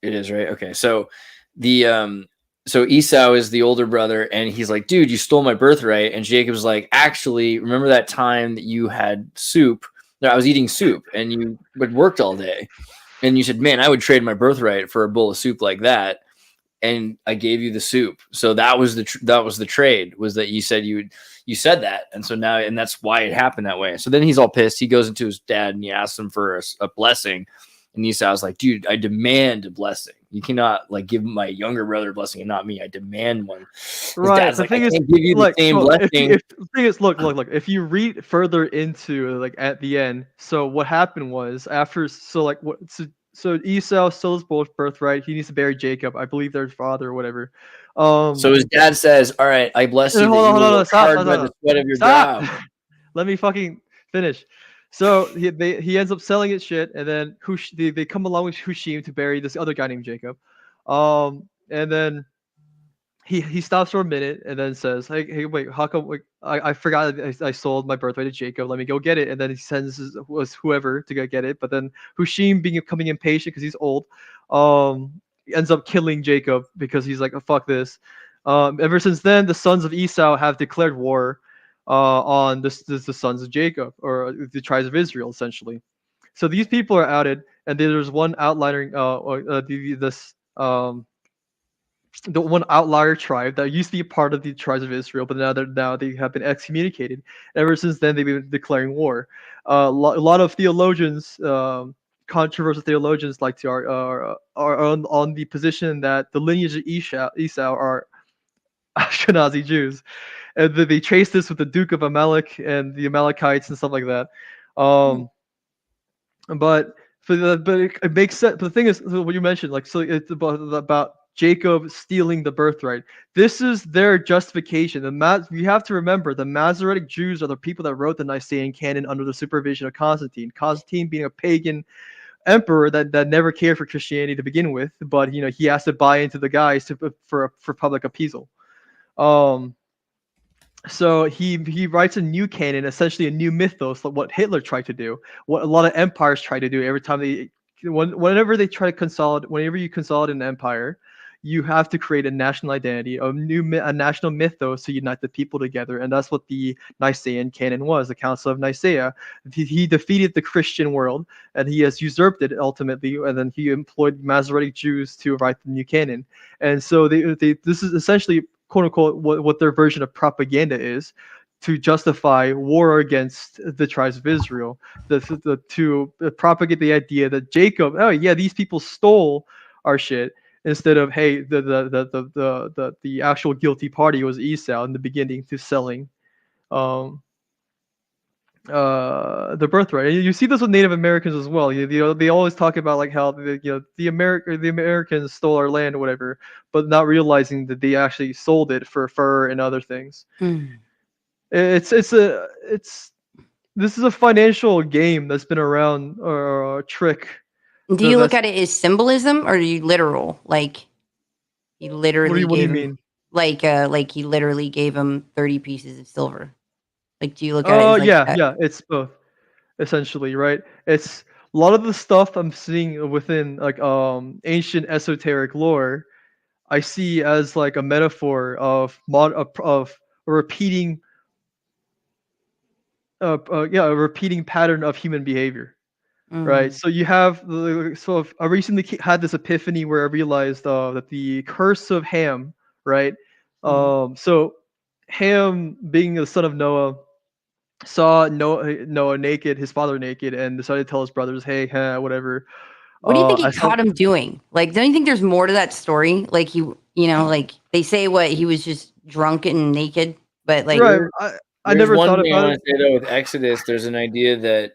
It is, right? Okay, so so Esau is the older brother, and he's like, dude, you stole my birthright. And Jacob's like, actually, remember that time that you had soup? No, I was eating soup, and you worked all day, and you said, man, I would trade my birthright for a bowl of soup like that. And I gave you the soup. So that was the trade, was that you said you said that. And so now, and that's why it happened that way. So then he's all pissed. He goes into his dad and he asks him for a blessing. And Esau's like, dude, I demand a blessing. You cannot, like, give my younger brother a blessing and not me. I demand one. Right. The thing is, give you the same blessing. The thing is, look. If you read further into, like, at the end, so what happened was So Esau stole his birthright. He needs to bury Jacob. I believe their father or whatever. So his dad says, all right, I bless you. Hold on. Stop. The sweat of your brow. Let me fucking finish. So he ends up selling his shit, and then they come along with Hushim to bury this other guy named Jacob. And then he stops for a minute and then says, hey, wait, how come? I forgot I sold my birthright to Jacob. Let me go get it. And then he sends whoever to go get it. But then Hushim, becoming impatient because he's old, ends up killing Jacob because he's like, oh, fuck this. Ever since then, the sons of Esau have declared war on the sons of Jacob, or the tribes of Israel, essentially. So these people are outed, and then there's one outlier, the one outlier tribe that used to be a part of the tribes of Israel, but now they have been excommunicated. Ever since then, they've been declaring war. A lot of theologians, controversial theologians, like to are on the position that the lineage of Esau are Ashkenazi Jews, and they trace this with the Duke of Amalek and the Amalekites and stuff like that. But it makes sense. But the thing is, what you mentioned, like, so it's about Jacob stealing the birthright. This is their justification. You have to remember, the Masoretic Jews are the people that wrote the Nicene canon under the supervision of Constantine. Constantine being a pagan emperor that never cared for Christianity to begin with, but he has to buy into the guys for public appeasal. So he writes a new canon, essentially a new mythos, like what Hitler tried to do, what a lot of empires try to do. Every time whenever they try to consolidate, whenever you consolidate an empire, you have to create a national identity, a national mythos to unite the people together, and that's what the Nicene canon was. The Council of Nicaea. He defeated the Christian world, and he has usurped it ultimately, and then he employed Masoretic Jews to write the new canon. And so this is essentially, quote unquote, what their version of propaganda is, to justify war against the tribes of Israel, to propagate the idea that Jacob, oh yeah, these people stole our shit, instead of, hey, the actual guilty party was Esau in the beginning, to selling the birthright. And you see this with Native Americans as well. They always talk about like how the Americans stole our land or whatever, but not realizing that they actually sold it for fur and other things. This is a financial game that's been around, or a trick. Do you look at it as symbolism, or are you literal? Like, he literally what do you mean? Like he literally gave him 30 pieces of silver. Like, do you look at it as like that? Yeah, it's both, essentially, right? It's a lot of the stuff I'm seeing within like ancient esoteric lore, I see as like a metaphor of a repeating a repeating pattern of human behavior. Right, so you have I recently had this epiphany where I realized that the curse of Ham, right? So Ham, being the son of Noah, saw Noah naked, his father naked, and decided to tell his brothers, "Hey, whatever." What do you think he caught him doing? Like, don't you think there's more to that story? Like, like they say he was just drunk and naked, but like, right. I never thought about it. I want to say though, with Exodus, there's an idea that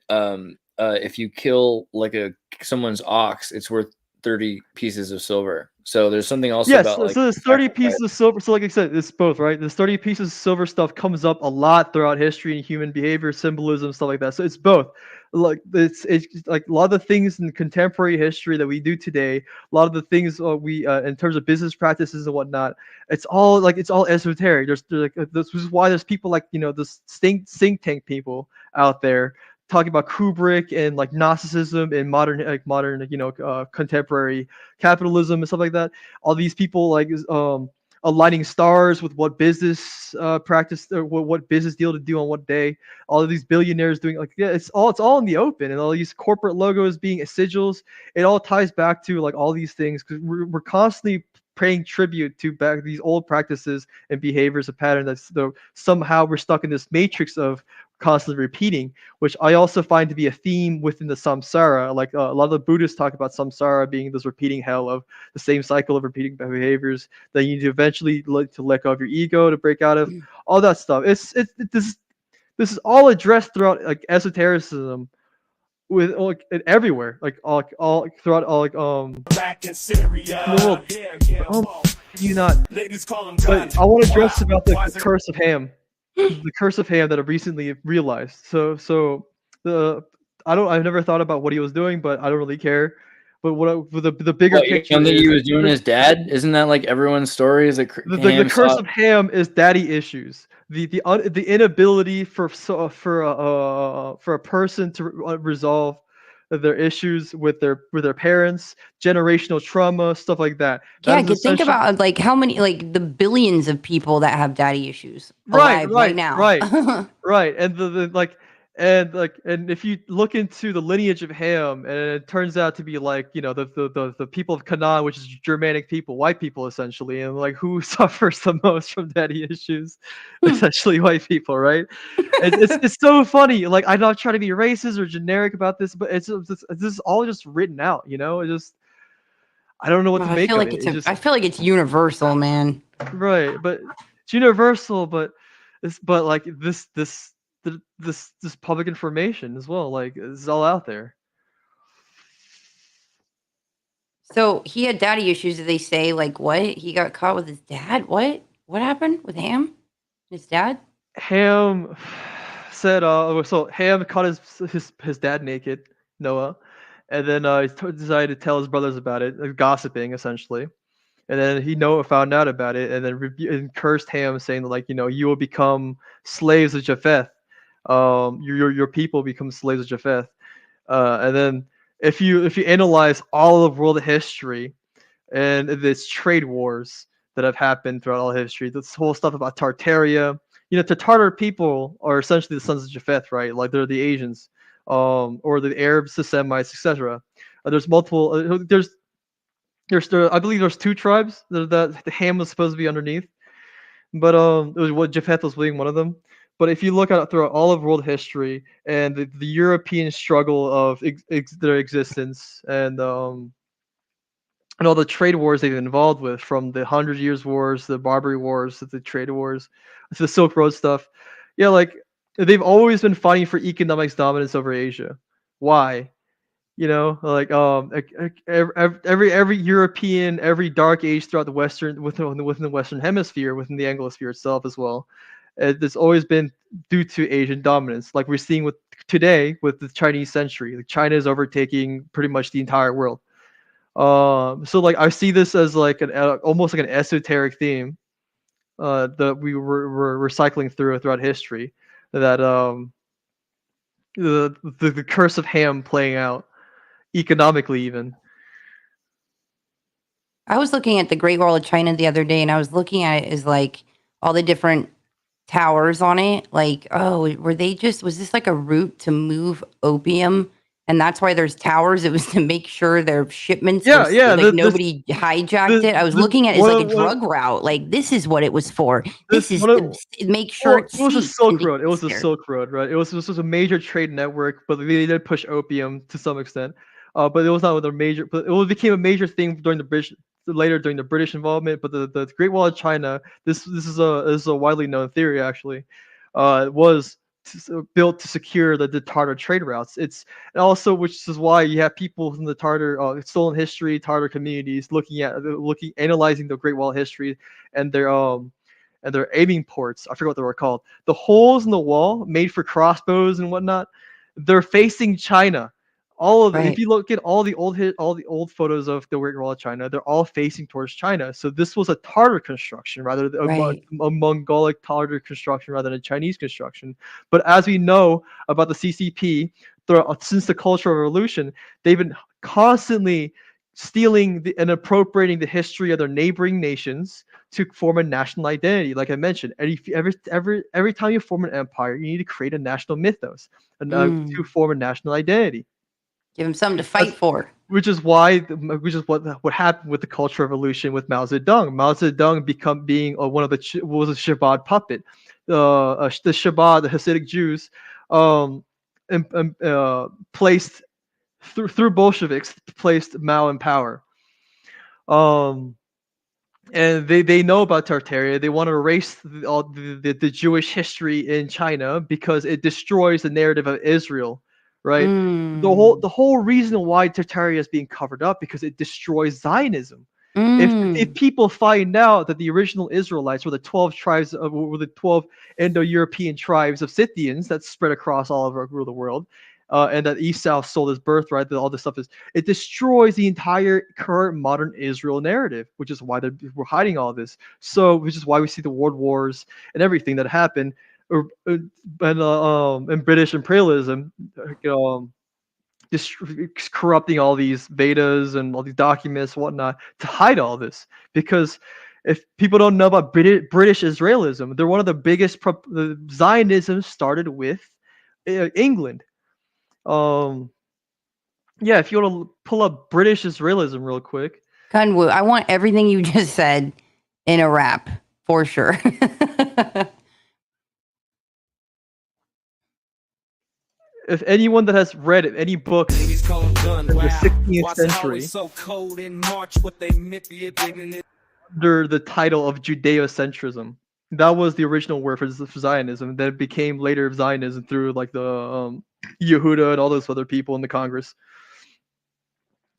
if you kill like someone's ox, it's worth 30 pieces of silver. So there's something also about so there's 30 pieces of silver. So like I said, it's both, right? This 30 pieces of silver stuff comes up a lot throughout history and human behavior, symbolism, stuff like that. So it's both. Like it's like a lot of the things in contemporary history that we do today, a lot of the things we in terms of business practices and whatnot, it's all esoteric. This is why there's people like this think tank people out there talking about Kubrick and like Gnosticism and modern contemporary capitalism and stuff like that. All these people like aligning stars with what business practice or what business deal to do on what day. All of these billionaires doing it's all in the open, and all these corporate logos being sigils. It all ties back to like all these things, because we're constantly paying tribute to back these old practices and behaviors, a pattern that's somehow we're stuck in this matrix of constantly repeating, which I also find to be a theme within the samsara. Like a lot of the Buddhists talk about samsara being this repeating hell of the same cycle of repeating behaviors that you need to eventually let go of your ego to break out of. All that stuff. This is all addressed throughout like esotericism, with like everywhere, like all throughout all back in Syria. You not. But I want to address about the curse of Ham. The curse of Ham that I recently realized. So I've never thought about what he was doing, but I don't really care. But the bigger picture, something he was doing his dad. Isn't that like everyone's story? Is it the curse of Ham is daddy issues. The inability for a person to resolve their issues with their parents, generational trauma, stuff like that. Yeah, That is think essentially about like how many, like the billions of people that have daddy issues right, alive right right, now. right. Right, and and if you look into the lineage of Ham, and it turns out to be like the people of Canaan, which is Germanic people, white people essentially, and like who suffers the most from daddy issues, essentially white people, right? It's so funny. Like I'm not trying to be racist or generic about this, but this is all just written out, It just I don't know what to I make feel of like it. It's just I feel like it's universal, man. right, but it's universal, but like this public information as well, like it's all out there. So he had daddy issues. Did they say like what? He got caught with his dad? What? What happened with Ham? His dad? Ham said, so Ham caught his dad naked, Noah, and then decided to tell his brothers about it, gossiping essentially. And then Noah found out about it, and then and cursed Ham, saying that, like, you will become slaves of Japheth. Your people become slaves of Japheth. And then if you analyze all of world history and this trade wars that have happened throughout all history, this whole stuff about Tartaria, the Tartar people are essentially the sons of Japheth, right? Like they're the Asians, or the Arabs, the Semites, etc. There's multiple. I believe there's two tribes that the Ham was supposed to be underneath, but it was what Japheth was being one of them. But if you look at throughout all of world history and the European struggle of their existence, and all the trade wars they've been involved with, from the 100 Years' Wars, the Barbary Wars, to the trade wars, to the Silk Road stuff, yeah, like they've always been fighting for economics dominance over Asia. Why? Like every European, every dark age throughout the within the Western Hemisphere, within the Anglosphere itself as well, it's always been due to Asian dominance. Like we're seeing with today with the Chinese century, like China is overtaking pretty much the entire world. So like I see this as like almost like an esoteric theme that we were recycling throughout history, that the curse of Ham playing out economically even. I was looking at the Great Wall of China the other day, and I was looking at it as like all the different towers on it. Like, oh, was this like a route to move opium? And that's why there's towers. It was to make sure their shipments were Yeah. like nobody hijacked it. I was looking at it as like a drug route. Like, this is what it was for. This is to make sure it was a seeps Silk into Road. It was a there. Silk Road, right? This was a major trade network, but they did push opium to some extent. But it was not a major. But became a major thing during the British, later during the British involvement. But the Great Wall of China, this is a widely known theory actually, was built to secure the Tartar trade routes. And also, which is why you have people from the Tartar stolen history, Tartar communities analyzing the Great Wall history and their aiming ports. I forget what they were called. The holes in the wall made for crossbows and whatnot, they're facing China. All of If you look at all the old photos of the Great Wall of China, they're all facing towards China. So this was a Tartar construction rather than a Mongolic Tartar construction rather than a Chinese construction. But as we know about the CCP, since the Cultural Revolution, they've been constantly stealing and appropriating the history of their neighboring nations to form a national identity. Like I mentioned, every time you form an empire, you need to create a national mythos to form a national identity. Give them something to fight for. Which is what happened with the Cultural Revolution with Mao Zedong. Mao Zedong being one of was a Chabad puppet. The Chabad, the Hasidic Jews, placed through Bolsheviks, placed Mao in power. And they know about Tartaria. They want to erase the Jewish history in China because it destroys the narrative of Israel, right? The whole reason why Tartaria is being covered up because it destroys Zionism. If people find out that the original Israelites were the 12 tribes were the 12 Indo-European tribes of Scythians that spread across all over the world, and that Esau sold his birthright, that all this stuff it destroys the entire current modern Israel narrative, which is why we're hiding all this. So, which is why we see the world wars and everything that happened, and British imperialism, corrupting all these Vedas and all these documents, whatnot, to hide all this. Because if people don't know about British Israelism, they're one of the biggest. Zionism started with England. Yeah, if you want to pull up British Israelism real quick. Kunwu, I want everything you just said in a rap, for sure. If anyone that has read any books in the 16th century under the title of Judeo-centrism, that was the original word for Zionism. That became later Zionism through like the Yehuda and all those other people in the Congress.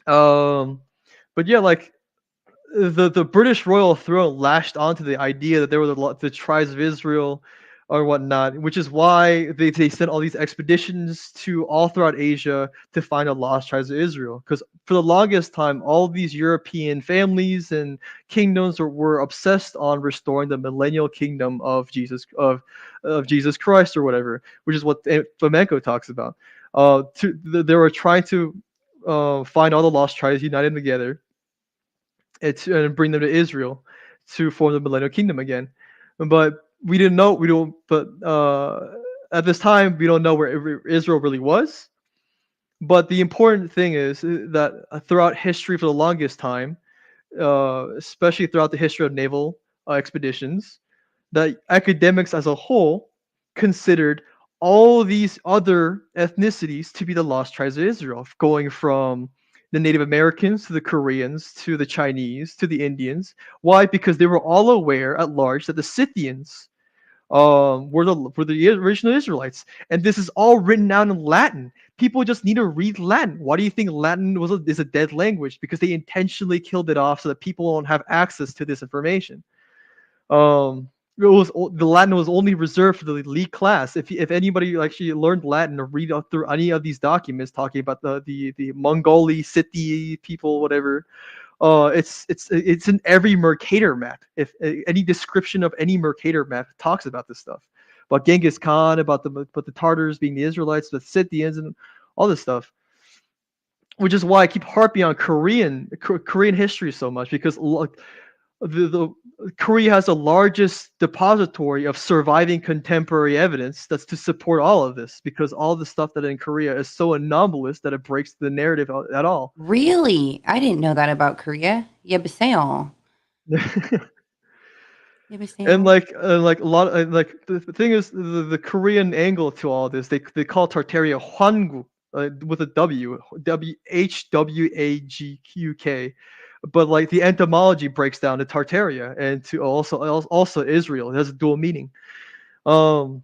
But yeah, like the British royal throne lashed onto the idea that there were the tribes of Israel or whatnot, which is why they sent all these expeditions to all throughout Asia to find the lost tribes of Israel. Because for the longest time, all these European families and kingdoms were obsessed on restoring the millennial kingdom of Jesus Christ or whatever, which is what flamenco talks about. They were trying to find all the lost tribes, unite them together, and bring them to Israel to form the millennial kingdom again. But we didn't know. But at this time, we don't know where Israel really was. But the important thing is that throughout history, for the longest time, especially throughout the history of naval expeditions, that academics as a whole considered all these other ethnicities to be the lost tribes of Israel, going from the Native Americans to the Koreans to the Chinese to the Indians. Why? Because they were all aware at large that the Scythians were the original Israelites, and this is all written down in Latin. People just need to read Latin. Why do you think Latin is a dead language? Because they intentionally killed it off so that people don't have access to this information. The Latin was only reserved for the elite class. If anybody actually learned Latin or read through any of these documents talking about the Mongoli, Scythian people, whatever, it's in every Mercator map. If any description of any Mercator map talks about this stuff, about Genghis Khan, about the Tartars being the Israelites, the Scythians, and all this stuff. Which is why I keep harping on Korean history so much, because the Korea has the largest depository of surviving contemporary evidence that's to support all of this, because all the stuff that in Korea is so anomalous that it breaks the narrative at all. Really? I didn't know that about Korea. Yebiseon. And like a lot of, like the thing is the Korean angle to all this, they call Tartaria Hwanguk with a Hwaguk, but like the etymology breaks down to Tartaria and to also Israel. It has a dual meaning. And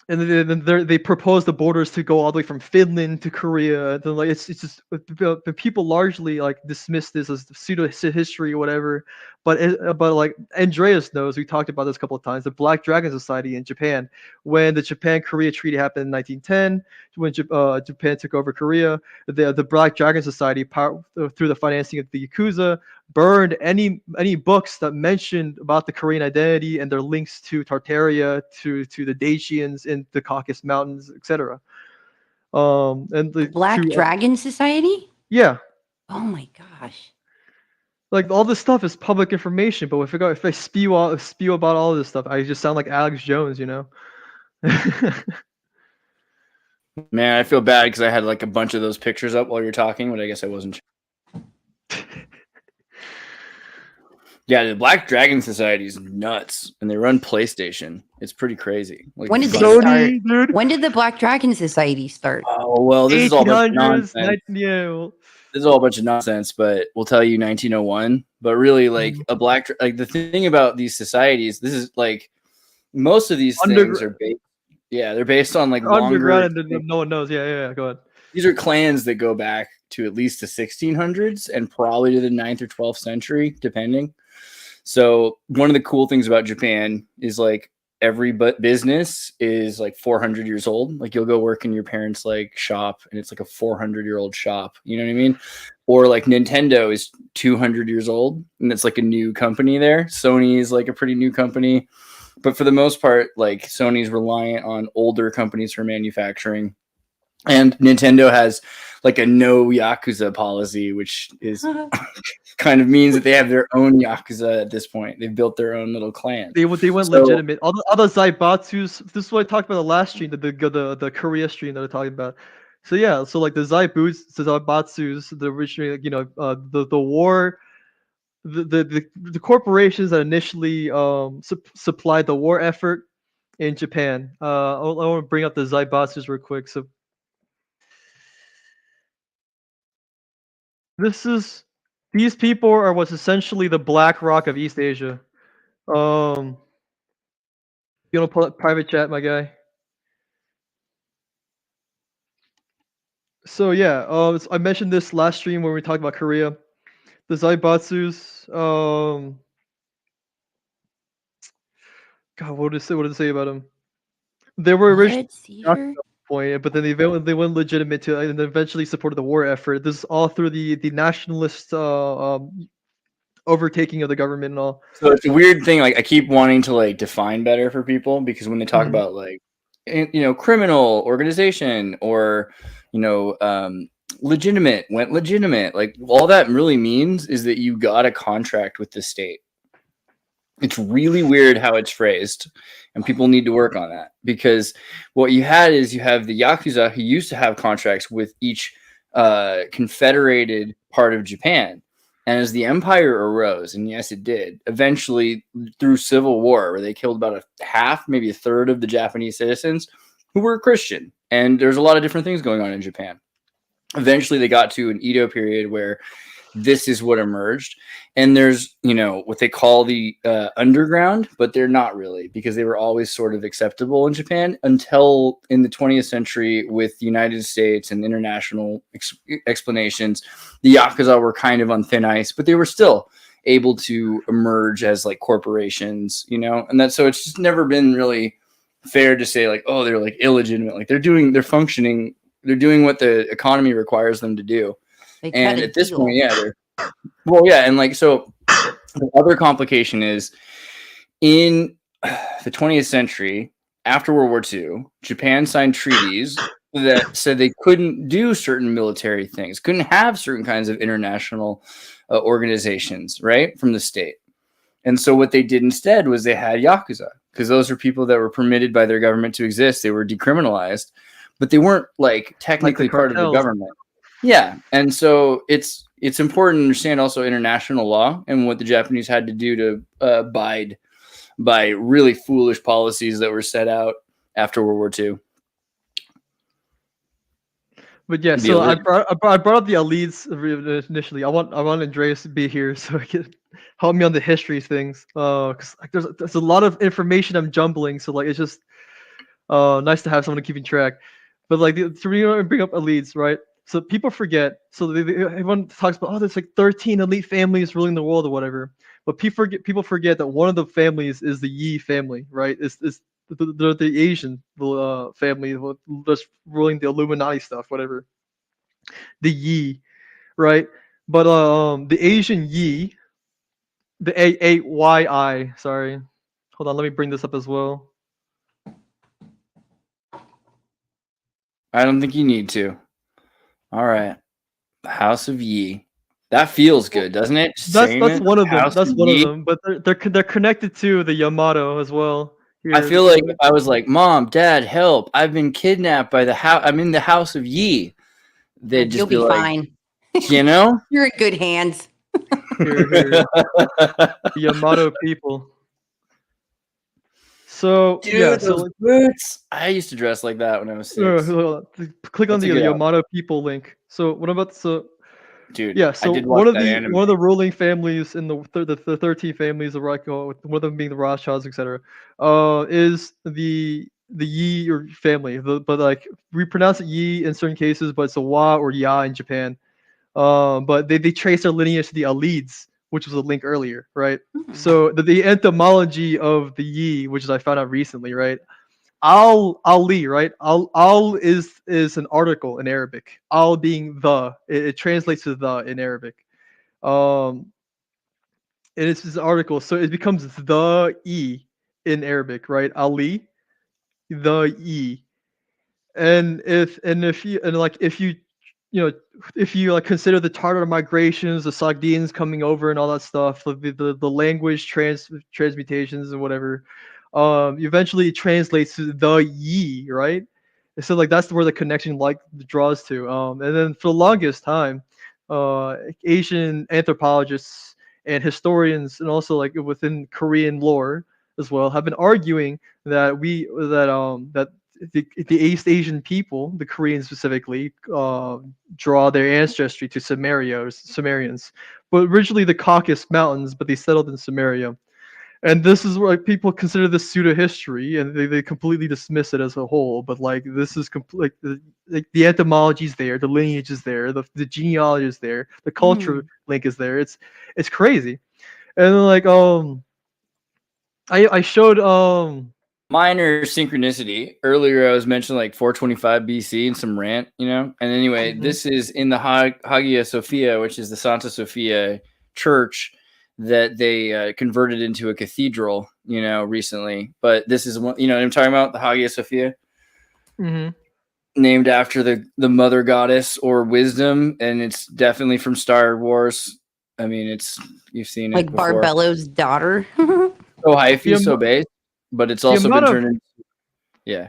then they propose the borders to go all the way from Finland to Korea. Then like it's just the people largely like dismiss this as pseudo history or whatever. But like Andreas knows, we talked about this a couple of times. The Black Dragon Society in Japan, when the Japan-Korea Treaty happened in 1910, when Japan took over Korea, the Black Dragon Society, through the financing of the Yakuza, burned any books that mentioned about the Korean identity and their links to Tartaria, to the Dacians in the Caucasus Mountains, etc. And the Black Dragon Society? Yeah. Oh my gosh. Like all this stuff is public information, but if I spew about all this stuff, I just sound like Alex Jones, you know. Man, I feel bad because I had like a bunch of those pictures up while you're talking, but I guess I wasn't. Yeah, the Black Dragon Society is nuts, and they run PlayStation. It's pretty crazy. Like, when did they start? Dude. When did the Black Dragon Society start? Oh well, this is all a bunch of nonsense. Yeah. This is all a bunch of nonsense, but we'll tell you 1901. But really, like the thing about these societies, this is like most of these things are based. Yeah, they're based on like underground, and no one knows. Yeah. Go ahead. These are clans that go back to at least the 1600s and probably to the 9th or 12th century, depending. So one of the cool things about Japan is like every business is like 400 years old. Like you'll go work in your parents' like shop and it's like a 400-year-old shop. You know what I mean? Or like Nintendo is 200 years old and it's like a new company there. Sony is like a pretty new company. But for the most part, like Sony's reliant on older companies for manufacturing. And Nintendo has like a no Yakuza policy, which is kind of means that they have their own Yakuza at this point. They've built their own little clan. They went So- legitimate. All the Zaibatsus. This is what I talked about the last stream, the Korea stream that I'm talking about. So yeah, so like the Zaibatsus, the original, the war, the corporations that initially supplied the war effort in Japan. I want to bring up the Zaibatsus real quick. So these people are what's essentially the BlackRock of East Asia. You want to pull up private chat, my guy? So yeah, I mentioned this last stream when we talked about Korea. The Zaibatsus, God, what did it say about them? They were originally Seizure? point, but then they went legitimate to, and eventually supported the war effort. This is all through the nationalist overtaking of the government and all. So it's a weird thing. Like I keep wanting to like define better for people because when they talk about like, criminal organization or, legitimate, went legitimate, like all that really means is that you got a contract with the state. It's really weird how it's phrased, and people need to work on that because what you had is you have the Yakuza who used to have contracts with each confederated part of Japan. And as the empire arose, and yes, it did, eventually through civil war, where they killed about a half, maybe a third of the Japanese citizens who were Christian. And there's a lot of different things going on in Japan. Eventually, they got to an Edo period where this is what emerged. And there's, what they call the underground, but they're not really because they were always sort of acceptable in Japan until in the 20th century with the United States and international explanations. The Yakuza were kind of on thin ice, but they were still able to emerge as like corporations, and so it's just never been really fair to say like, oh, they're like illegitimate. Like they're functioning, they're doing what the economy requires them to do. And at this point, and like, so the other complication is in the 20th century, after World War II, Japan signed treaties that said they couldn't do certain military things, couldn't have certain kinds of international organizations, right, from the state. And so what they did instead was they had Yakuza, because those are people that were permitted by their government to exist. They were decriminalized, but they weren't like technically part of the government. Yeah, and so it's important to understand also international law and what the Japanese had to do to abide by really foolish policies that were set out after World War II. But yeah, so I brought up the elites initially. I want Andreas to be here so he can help me on the history things. Because like, there's a lot of information I'm jumbling, so like it's just nice to have someone keeping track. But like to bring up elites, right? So people forget. So everyone talks about, there's like 13 elite families ruling the world or whatever. But people forget that one of the families is the Yi family, right? It's the Asian family that's ruling the Illuminati stuff, whatever. The Yi, right? But the Asian Yi, the AYI, sorry. Hold on, let me bring this up as well. I don't think you need to. All right. The House of Yi. That feels good, doesn't it? That's one of them. That's one of them. But they're connected to the Yamato as well. Here. I feel like if I was like, Mom, Dad, help! I've been kidnapped by the house. I'm in the House of Yi. They'd just be like, fine. You're in good hands. Here. Yamato people. So dude, those boots. I used to dress like that when I was 6. Click on the Yamato people link. So what about dude? Yeah, so one of the ruling families in the 13 families of Rockville, one of them being the Rothschilds, etc., is the Yi or family. But like we pronounce it Yi in certain cases, but it's a Wa or Ya in Japan. But they trace their lineage to the Alids, which was a link earlier, right? Mm-hmm. So the etymology of the Yi, which is I found out recently, right? Ali, right? Al is an article in Arabic. Al being the, it translates to the in Arabic. And it's this article, so it becomes the E in Arabic, right? Ali, the E. And if you like consider the Tartar migrations, the Sogdians coming over and all that stuff, the language transmutations and whatever, eventually it translates to the Yi, right? And so like that's where the connection like draws to. And then for the longest time, Asian anthropologists and historians, and also like within Korean lore as well, have been arguing that the East Asian people, the Koreans specifically, draw their ancestry to Sumerians, but originally the Caucasus Mountains, but they settled in Sumeria. And this is where people consider this pseudo history, and they completely dismiss it as a whole. But like this is the etymology is there, the lineage is there, the genealogy is there, the culture link is there. It's crazy. And then like I showed minor synchronicity earlier. I was mentioning like 425 BC and some rant, and anyway, this is in the Hagia Sophia, which is the Santa Sophia church that they converted into a cathedral, recently. But this is one, what I'm talking about, the Hagia Sophia, named after the mother goddess or wisdom, and it's definitely from Star Wars. I mean, you've seen it like before. Barbello's daughter. So hyphy, so base, but it's also been turned into. Yeah.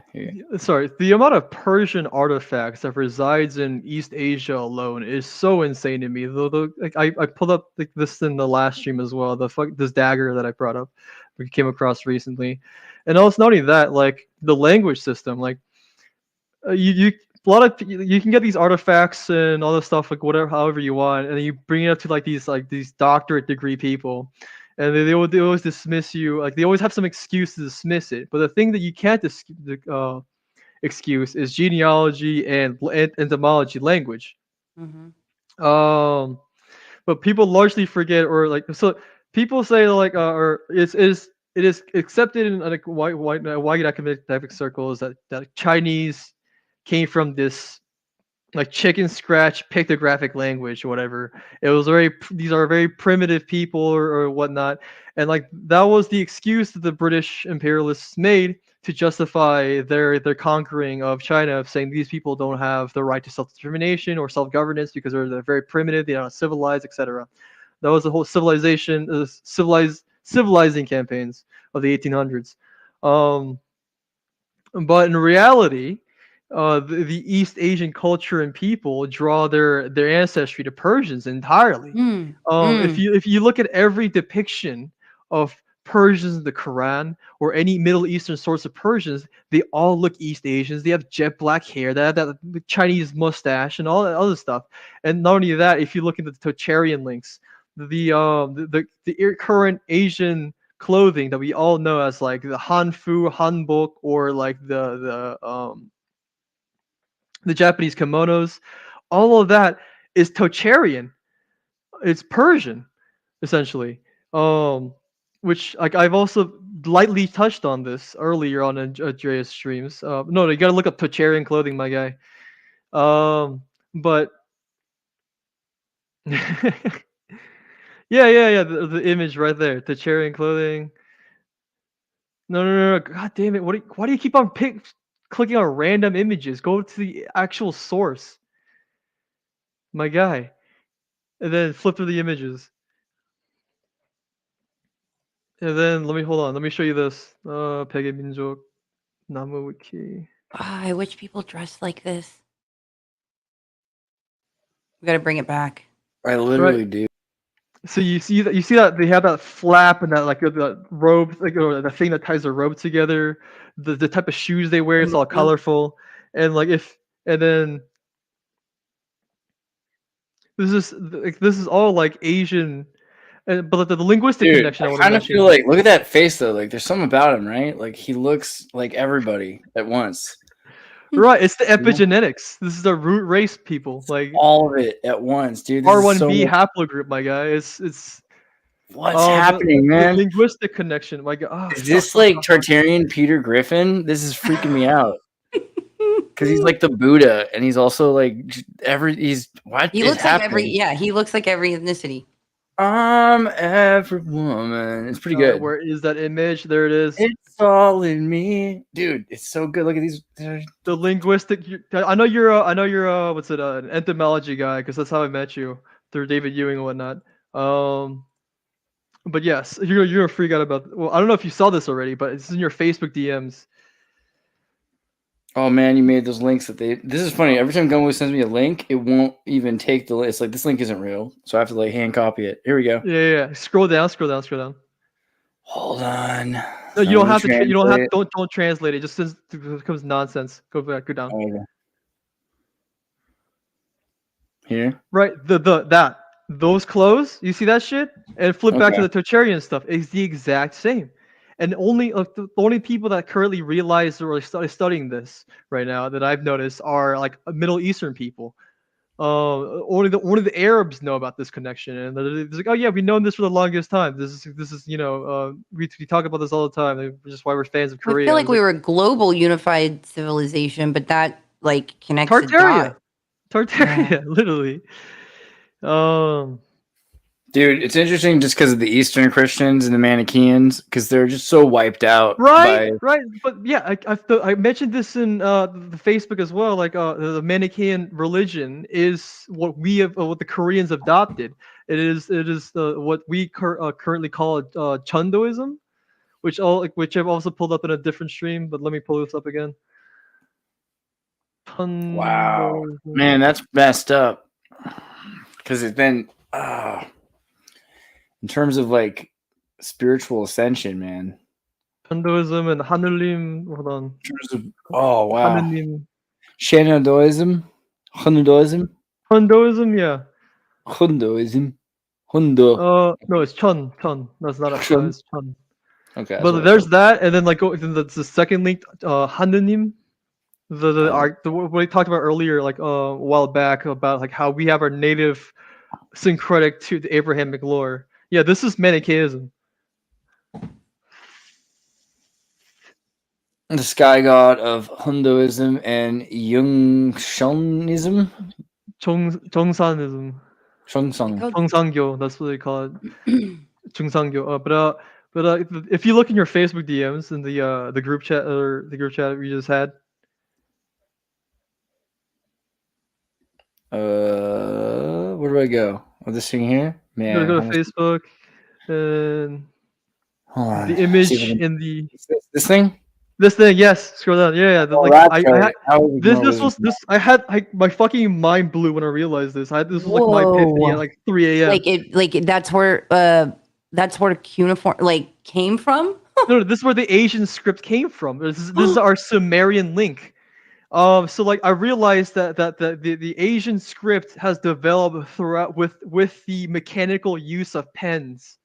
Sorry, the amount of Persian artifacts that resides in East Asia alone is so insane to me. Though, I pulled up this in the last stream as well. This dagger that I brought up, we came across recently, and also not only that, like the language system, like you can get these artifacts and all this stuff like however you want, and then you bring it up to like these doctorate degree people. And they always dismiss you. Like they always have some excuse to dismiss it. But the thing that you can't excuse is genealogy and entomology, language. But people largely forget, or like so people say like or it is accepted in like wide academic circles that Chinese came from this like chicken scratch pictographic language or whatever. It was these are very primitive people or whatnot, and like that was the excuse that the British imperialists made to justify their conquering of China, of saying these people don't have the right to self-determination or self-governance because they're very primitive, they're not civilized, etc. That was the whole civilizing campaigns of the 1800s. But in reality, the East Asian culture and people draw their ancestry to Persians entirely. If you look at every depiction of Persians in the Quran or any Middle Eastern source of Persians, they all look East Asians. They have jet black hair, they have that Chinese mustache, and all that other stuff. And not only that, if you look into the Tocharian links, the current Asian clothing that we all know as like the Hanfu, Hanbok, or like the Japanese kimonos, all of that is Tocharian. It's Persian, essentially. Which like I've also lightly touched on this earlier on Andreas streams. No, you gotta look up Tocharian clothing, my guy. But yeah, the image right there, Tocharian clothing. No. God damn it! Why do you keep on clicking on random images? Go to the actual source, my guy, and then flip through the images. And then let me show you this. Pege Minjok, Namu Wiki. I wish people dressed like this. We gotta bring it back. I literally do. So you see that they have that flap and that like the robe, like or the thing that ties the robe together. The type of shoes they wear, it's all colorful, and like then this is all like Asian, but the linguistic connection. I kind of feel like, look at that face though. Like there's something about him, right? Like he looks like everybody at once. Right, it's the epigenetics. This is the root race people, like all of it at once, dude. R1b haplogroup, my guy. It's what's happening, man? The linguistic connection, my god. Is this like Tartarian Peter Griffin? This is freaking me out. Because he's like the Buddha, and he's also like he looks like he looks like every ethnicity. Every woman. It's pretty good. Where is that image? There it is. It's all in me, dude. It's so good. Look at these. The linguistic. I know you're what's it? An entomology guy, because that's how I met you through David Ewing and whatnot. But yes, you're a freak out about. Well, I don't know if you saw this already, but it's in your Facebook DMs. Oh man, you made those links that they. This is funny. Every time Gunwoo sends me a link, it won't even take the list. It's like this link isn't real, so I have to like hand copy it. Here we go. Yeah. Scroll down. Hold on. No, you don't have to. You don't have. Don't translate it. Just says it becomes nonsense. Go back. Go down. Okay. Here. Right. Those clothes. You see that shit? And flip back to the Tocharian stuff. It's the exact same. And only the only people that currently realize or are studying this right now that I've noticed are like Middle Eastern people. Only the Arabs know about this connection, and they're like, oh yeah, we've known this for the longest time. This is we talk about this all the time. Which is why we're fans of Korea. I feel like we were a global unified civilization, but that like connects Tartaria, literally. Dude, it's interesting just because of the Eastern Christians and the Manichaeans, because they're just so wiped out. Right. But yeah, I mentioned this in the Facebook as well. Like the Manichaean religion is what what the Koreans adopted. It is what we currently call Chundoism, which I've also pulled up in a different stream. But let me pull this up again. Wow, man, that's messed up. Because it's been. In terms of like spiritual ascension, man. Hinduism and Hanulim. Hold on. In terms of, oh wow. Hinduism, yeah. Hundo. No, it's Chun. That's not a Chun. It's Chun. Okay. But there's that, and then like then the second link, Hanunim. What we talked about earlier, like a while back, about like how we have our native syncretic to the Abrahamic lore. Yeah, this is Manichaeism. The sky god of Hinduism and Jungshanism. Jongsanism. Jongsangyo, that's what they call it. Jungsangyo. But if you look in your Facebook DMs in the group chat we just had. Where do I go? Oh, this thing here? Man. Go to Facebook and the image in the this thing? This thing, yes. Scroll down. Yeah. My fucking mind blew when I realized this. This was like my epiphany at like 3 a.m. That's where cuneiform like came from. No, this is where the Asian script came from. This is our Sumerian link. So like I realized that the Asian script has developed throughout with the mechanical use of pens.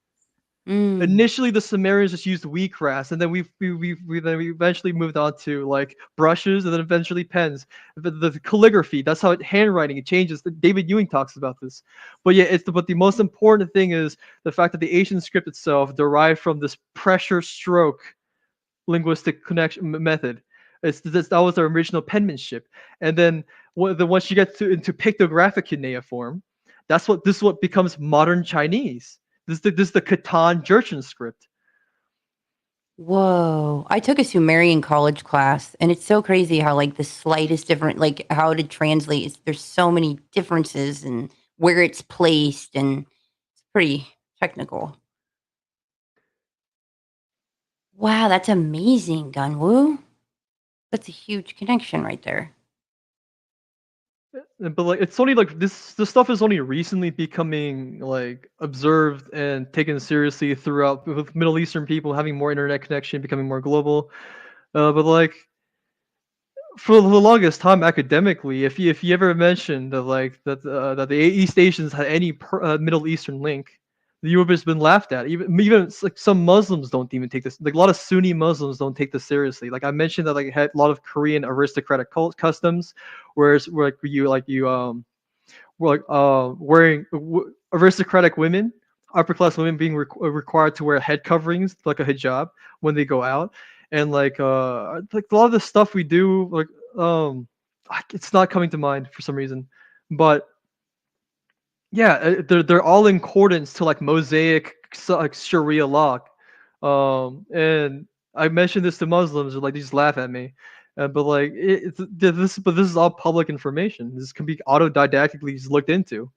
Initially, the Sumerians just used wheatgrass, and then we eventually moved on to like brushes, and then eventually pens. The calligraphy, that's how handwriting it changes. David Ewing talks about this, but yeah, but the most important thing is the fact that the Asian script itself derived from this pressure stroke linguistic connection method. That was the original penmanship, and then once you get into pictographic cuneiform, this is what becomes modern Chinese. This is the Khitan Jurchen script. Whoa! I took a Sumerian college class, and it's so crazy how like the slightest different, like how to translate. There's so many differences and where it's placed, and it's pretty technical. Wow, that's amazing, Gunwoo. That's a huge connection right there. But like it's only like this stuff is only recently becoming like observed and taken seriously throughout, with Middle Eastern people having more internet connection, becoming more global. But like for the longest time, academically, if you ever mentioned that the East Asians had any Middle Eastern link, you would have just been laughed at. Even like some Muslims don't even take this. Like a lot of Sunni Muslims don't take this seriously. Like I mentioned that like had a lot of Korean aristocratic customs, whereas wearing aristocratic women, upper class women being required to wear head coverings like a hijab when they go out, and like a lot of the stuff we do, like it's not coming to mind for some reason, but. Yeah, they're all in accordance to like Mosaic like Sharia law, and I mentioned this to Muslims, like they just laugh at me. But like this is all public information. This can be autodidactically just looked into.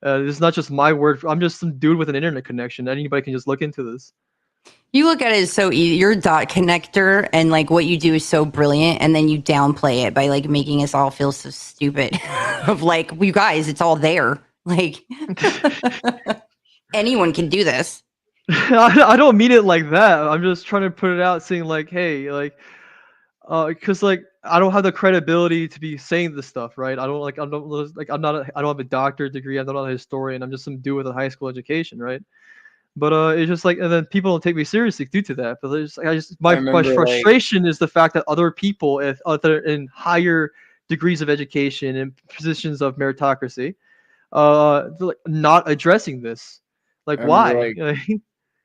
This is not just my word. I'm just some dude with an internet connection. Anybody can just look into this. You look at it as so easy. You're a dot connector, and like what you do is so brilliant, and then you downplay it by like making us all feel so stupid. Of like, you guys, it's all there. Like anyone can do this. I don't mean it like that. I'm just trying to put it out, saying like, hey, like, because like I don't have the credibility to be saying this stuff, right? I don't I don't have a doctorate degree. I'm not a historian. I'm just some dude with a high school education, right? But it's just like, and then people don't take me seriously due to that. But my frustration is the fact that other people, if other in higher degrees of education and positions of meritocracy, like not addressing this. Like, why?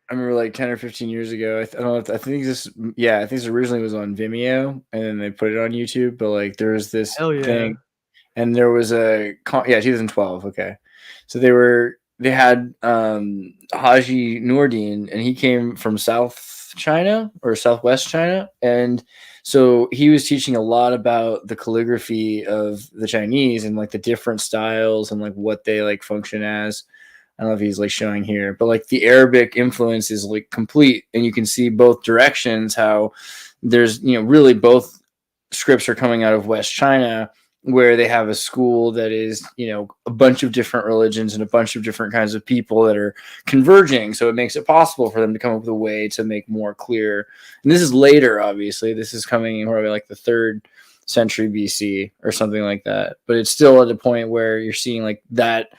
I remember like 10 or 15 years ago. I don't know. I think this originally was on Vimeo, and then they put it on YouTube. But like, there was this thing, and there was 2012. Okay, so they had Haji Noordin, and he came from South China or Southwest China, and so he was teaching a lot about the calligraphy of the Chinese and like the different styles and like what they like function as. I don't know if he's like showing here, but like the Arabic influence is like complete, and you can see both directions how there's, really both scripts are coming out of West China, where they have a school that is, a bunch of different religions and a bunch of different kinds of people that are converging. So it makes it possible for them to come up with a way to make more clear. And this is later, obviously. This is coming in probably like the 3rd century BC or something like that. But it's still at a point where you're seeing like that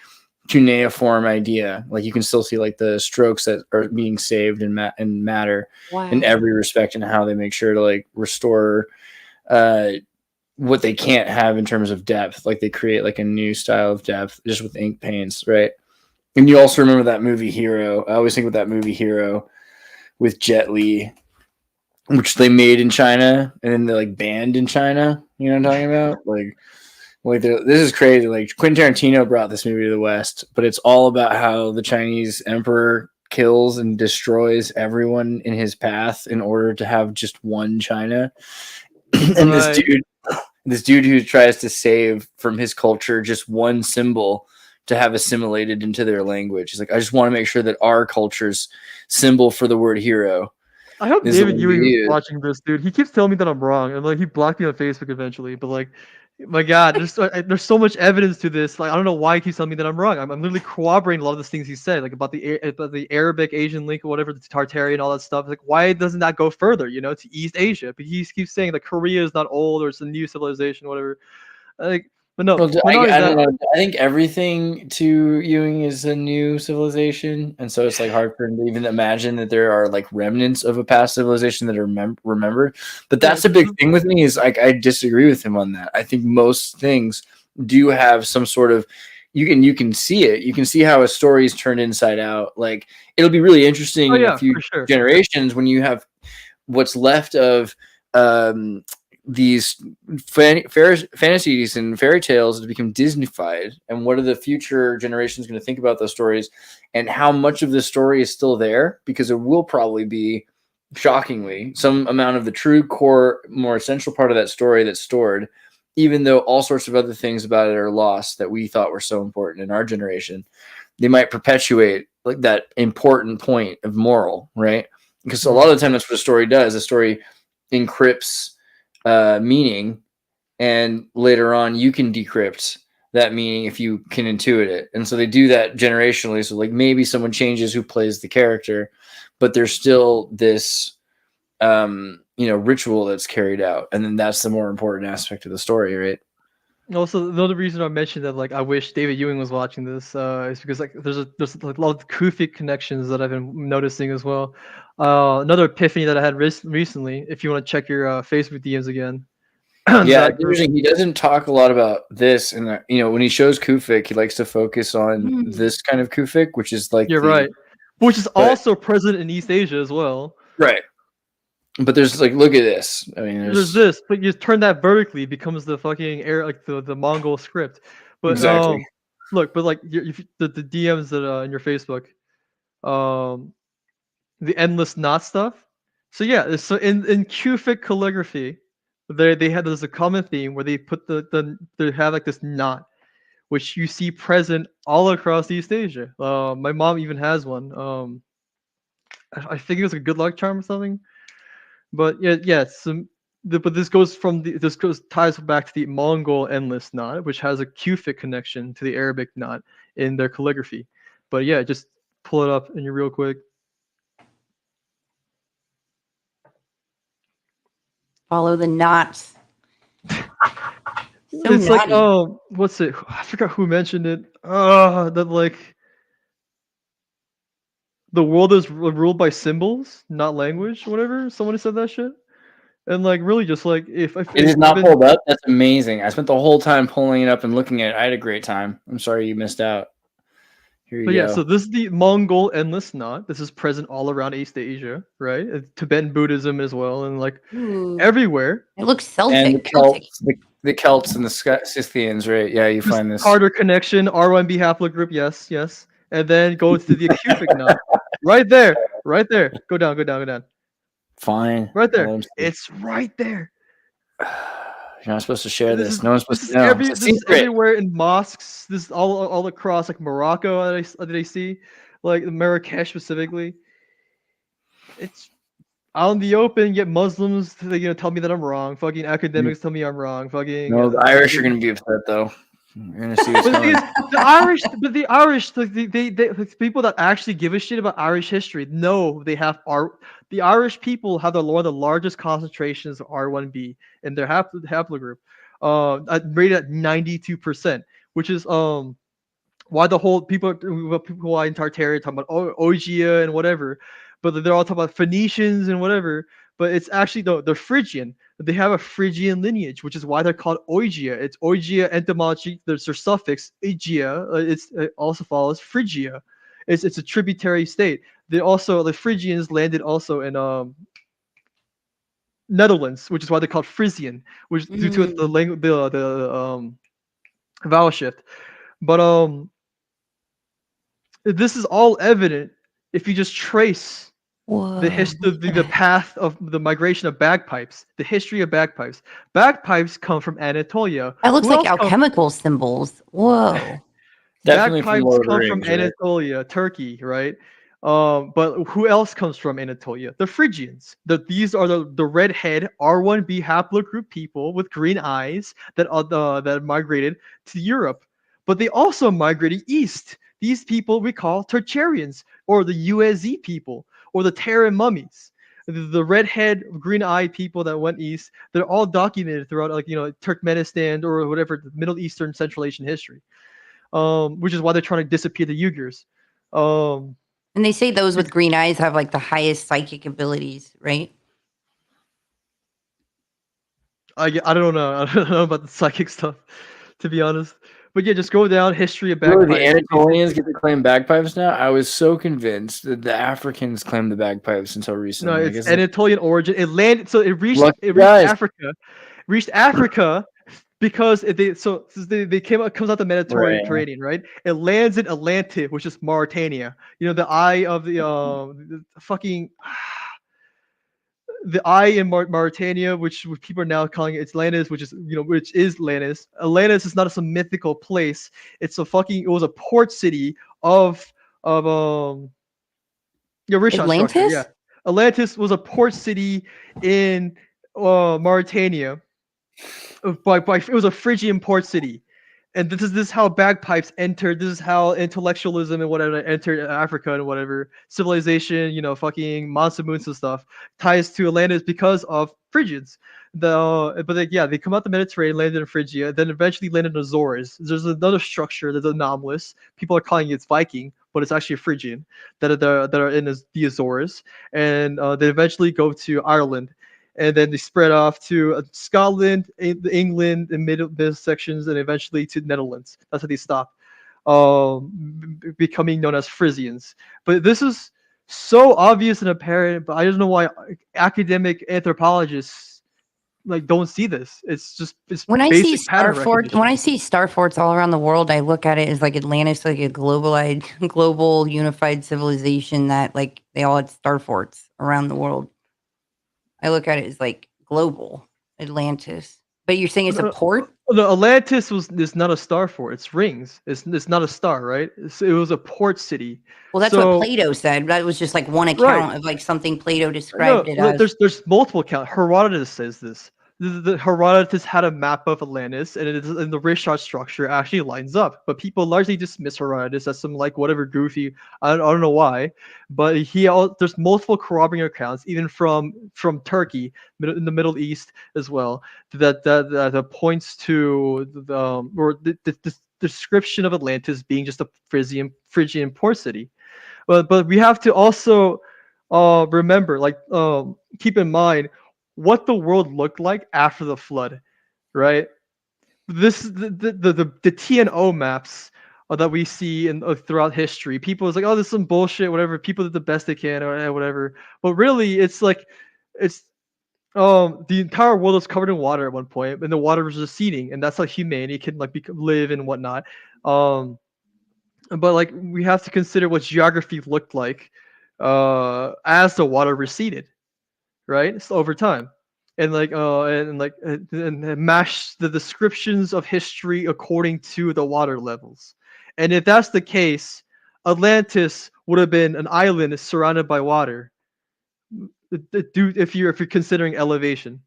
cuneiform idea. Like you can still see like the strokes that are being saved in matter in every respect, and how they make sure to like restore what they can't have in terms of depth. Like they create like a new style of depth just with ink paints, right? And you also remember that movie Hero. I always think of that movie Hero with Jet Li, which they made in China and then they like banned in China. You know what I'm talking about? Like this is crazy. Like Quentin Tarantino brought this movie to the West, but it's all about how the Chinese emperor kills and destroys everyone in his path in order to have just one China. And this dude who tries to save from his culture just one symbol to have assimilated into their language. He's like, I just want to make sure that our culture's symbol for the word hero. I hope David Ewing is watching this, dude. He keeps telling me that I'm wrong, and like he blocked me on Facebook eventually. But like, my God, there's so much evidence to this. Like, I don't know why he keeps telling me that I'm wrong. I'm literally corroborating a lot of the things he said, like about the Arabic Asian link or whatever, the Tartarian, all that stuff. Like, why doesn't that go further? To East Asia? But he keeps saying that Korea is not old or it's a new civilization, whatever. Like, but no, I don't know. I think everything to Ewing is a new civilization, and so it's like hard for him to even imagine that there are like remnants of a past civilization that are remembered. But that's the big thing with me, is like I disagree with him on that. I think most things do have some sort of you can see it. You can see how a story is turned inside out. Like it'll be really interesting in a few generations when you have what's left of these fantasies and fairy tales to become Disneyfied, and what are the future generations going to think about those stories, and how much of the story is still there, because there will probably be, shockingly, some amount of the true core, more essential part of that story that's stored, even though all sorts of other things about it are lost that we thought were so important in our generation. They might perpetuate like that important point of moral, right? Because a lot of the time that's what a story does. A story encrypts meaning, and later on you can decrypt that meaning if you can intuit it. And so they do that generationally. So like maybe someone changes who plays the character, but there's still this ritual that's carried out, and then that's the more important aspect of the story, right? Also, the other reason I mentioned that like I wish David Ewing was watching this is because like there's like a lot of Kufic connections that I've been noticing as well. Another epiphany that I had recently. If you want to check your Facebook DMs again. Yeah, he doesn't talk a lot about this, and when he shows Kufic, he likes to focus on this kind of Kufic, which is like right, which is also present in East Asia as well. Right. But there's like, look at this. I mean, there's this, but you turn that vertically, it becomes the fucking the Mongol script. But exactly. Look, but like the DMs that in your Facebook, the endless knot stuff. So yeah, so in Kufic calligraphy, there's a common theme where they put they have like this knot, which you see present all across East Asia. My mom even has one. I think it was a good luck charm or something. But yeah. But this ties back to the Mongol endless knot, which has a Kufic connection to the Arabic knot in their calligraphy. But yeah, just pull it up in you real quick. Follow the knots. So It's like, naughty. what's it? I forgot who mentioned it. That like the world is ruled by symbols, not language, whatever. Someone said that shit. And like really just like if It is not pulled up. That's amazing. I spent the whole time pulling it up and looking at it. I had a great time. I'm sorry you missed out. Here you go. So this is the Mongol endless knot. This is present all around East Asia, right? Tibetan Buddhism as well, and like everywhere. It looks Celtic. And the Celts and the Scythians, right? Yeah, you find this Carter connection, R1b haplogroup, yes. And then go to the Cufic knot. Right there. Go down. Fine. Right there. It's right there. You're not supposed to share this. No one's supposed to know. This is everywhere in mosques. This is all across like Morocco that I see, like Marrakesh specifically. It's out in the open. Yet Muslims, tell me that I'm wrong. Fucking academics tell me I'm wrong. Fucking no, the Irish are gonna be upset though. You're gonna see what's coming. The Irish, the people that actually give a shit about Irish history, no, they have the Irish people have one of the largest concentrations of R1b in their haplogroup, rated at 92%, which is why the whole people in Tartaria talking about Ogygia and whatever, but they're all talking about Phoenicians and whatever. But it's actually they're Phrygian. They have a Phrygian lineage, which is why they're called Ogygia. It's Ogygia etymology. There's their suffix Aegea. It also follows Phrygia. It's a tributary state. The Phrygians landed also in Netherlands, which is why they're called Frisian, which due to the vowel shift. But this is all evident if you just trace the path of the migration of bagpipes, the history of bagpipes. Bagpipes come from Anatolia. That looks like alchemical symbols. Whoa. Bagpipes come from Anatolia, Turkey, right? But who else comes from Anatolia? The Phrygians. These are the redhead R1b haplogroup people with green eyes that migrated to Europe. But they also migrated east. These people we call Tertiarians, or the USZ people, or the Terran mummies. The redhead, green-eyed people that went east, they're all documented throughout, Turkmenistan or whatever, Middle Eastern, Central Asian history, which is why they're trying to disappear the Uyghurs. And they say those with green eyes have like the highest psychic abilities, right? I don't know. I don't know about the psychic stuff, to be honest. But yeah, just go down history of bagpipes. The Anatolians get to claim bagpipes now. I was so convinced that the Africans claimed the bagpipes until recently. No, it's Anatolian origin. It landed, so it reached Africa. Reached Africa because they comes out the Mediterranean, right? It lands in Atlantis, which is Mauritania. The eye of the the eye in Mauritania, which people are now calling it Atlantis, which is Atlantis. Atlantis is not some mythical place. It was a port city of Atlantis. Yeah, Atlantis was a port city in Mauritania. It was a Phrygian port city. And this is how bagpipes entered. This is how intellectualism and whatever entered Africa and whatever civilization, fucking monsoons and stuff ties to Atlantis because of Phrygians. They come out the Mediterranean, landed in Phrygia, then eventually landed in Azores. There's another structure that's anomalous. People are calling it Viking, but it's actually a Phrygian that are in the Azores, and they eventually go to Ireland. And then they spread off to Scotland, England, and middle sections, and eventually to Netherlands. That's how they stopped becoming known as Frisians. But this is so obvious and apparent, but I don't know why academic anthropologists don't see this. It's when I see star forts all around the world, I look at it as like Atlantis, like a global unified civilization that they all had star forts around the world. I look at it as like global Atlantis. But you're saying it's a port? The Atlantis is not a star fort. It's rings. It's not a star, right? It was a port city. Well, that's what Plato said. That was just like one account of like something Plato described it as. There's multiple accounts. Herodotus says this. The Herodotus had a map of Atlantis, and the Richard structure actually lines up. But people largely dismiss Herodotus as some like whatever goofy. I don't know why, but there's multiple corroborating accounts, even from Turkey, in the Middle East as well, that points to the description of Atlantis being just a Phrygian port city. But we have to also remember, like, keep in mind what the world looked like after the flood, right? This the TNO maps that we see throughout history. People is like, oh, this is some bullshit, whatever. People did the best they can, or whatever. But really, it's like the entire world was covered in water at one point, and the water was receding, and that's how humanity can like live and whatnot. But like we have to consider what geography looked like as the water receded, right? So over time, and mash the descriptions of history according to the water levels. And if that's the case, Atlantis would have been an island surrounded by water. If you're considering elevation,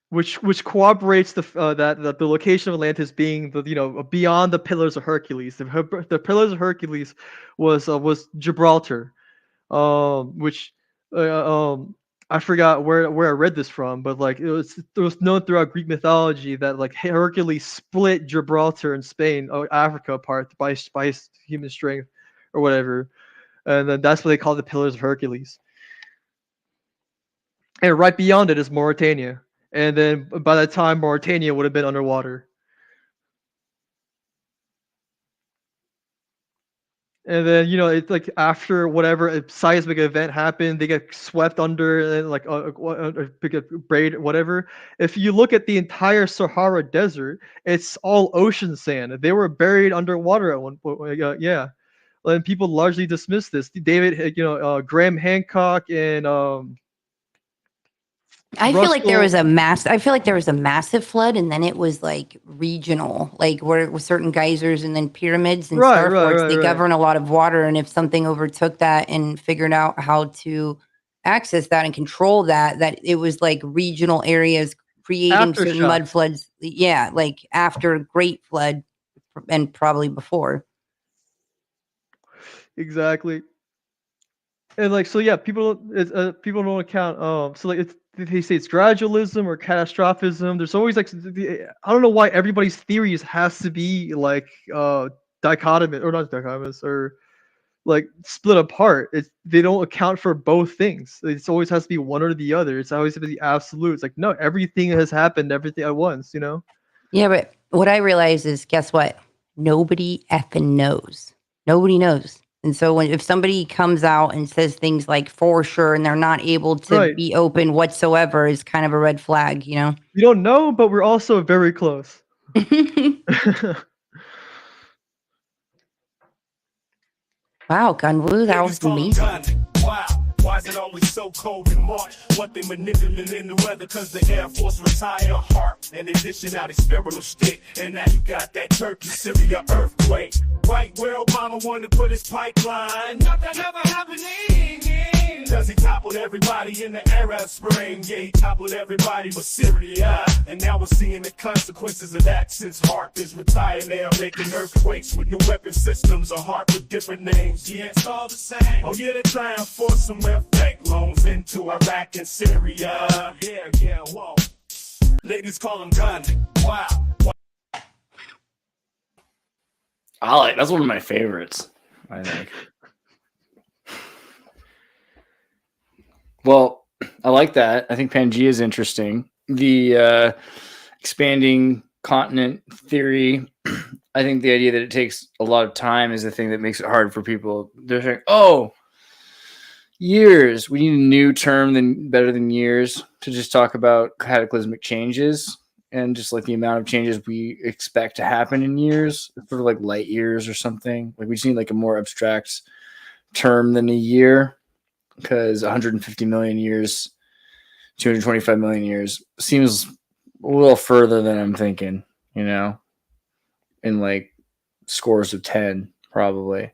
which corroborates that the location of Atlantis being beyond the Pillars of Hercules. The Pillars of Hercules was Gibraltar, which I forgot where I read this from, but like it was known throughout Greek mythology that like Hercules split Gibraltar and Spain, Africa apart by human strength or whatever, and then that's what they call the Pillars of Hercules. And right beyond it is Mauritania. And then by that time, Mauritania would have been underwater. And then it's like after whatever seismic event happened, they get swept under and like a braid, whatever. If you look at the entire Sahara Desert, it's all ocean sand. They were buried underwater at one point. Yeah, and people largely dismiss this. Graham Hancock and I feel like there was a massive flood, and then it was like regional, like where with certain geysers and then pyramids and star forts. They govern a lot of water, and if something overtook that and figured out how to access that and control that it was like regional areas creating certain mud floods. Yeah, like after Great Flood, and probably before. Exactly. And like, so yeah, people don't account. So like, they say it's gradualism or catastrophism. There's always like, I don't know why everybody's theories has to be like dichotomous or not dichotomous or like split apart. They don't account for both things. It always has to be one or the other. It's always the absolute. It's like, no, everything has happened, everything at once. Yeah, but what I realize is, guess what? Nobody effing knows. Nobody knows. And so if somebody comes out and says things like for sure and they're not able to be open whatsoever, is kind of a red flag, We don't know, but we're also very close. Wow, Gunwoo, that was amazing. Wow. Why is it always so cold in March? What they manipulating the weather, cause the Air Force retire HARP. And they dishing out experimental stick. And now you got that Turkey, Syria earthquake. Right where Obama wanted to put his pipeline. Nothing ever happening. Cause he toppled everybody in the Arab Spring. Yeah, he toppled everybody but Syria. And now we're seeing the consequences of that since HARP is retired. They are making earthquakes with new weapon systems or HARP with different names. Yeah, it's all the same. Oh yeah, they're trying to force some fake loans into Iraq and Syria. Yeah, whoa. Ladies call them gun. Wow. That's one of my favorites, I think. Well, I like that. I think Pangea is interesting. The expanding continent theory, I think the idea that it takes a lot of time is the thing that makes it hard for people. They're saying, oh, years. We need a new term better than years to just talk about cataclysmic changes and just like the amount of changes we expect to happen in years, sort of like light years or something. Like we just need like a more abstract term than a year. because 150 million years, 225 million years seems a little further than I'm thinking, you know, in like scores of 10 probably.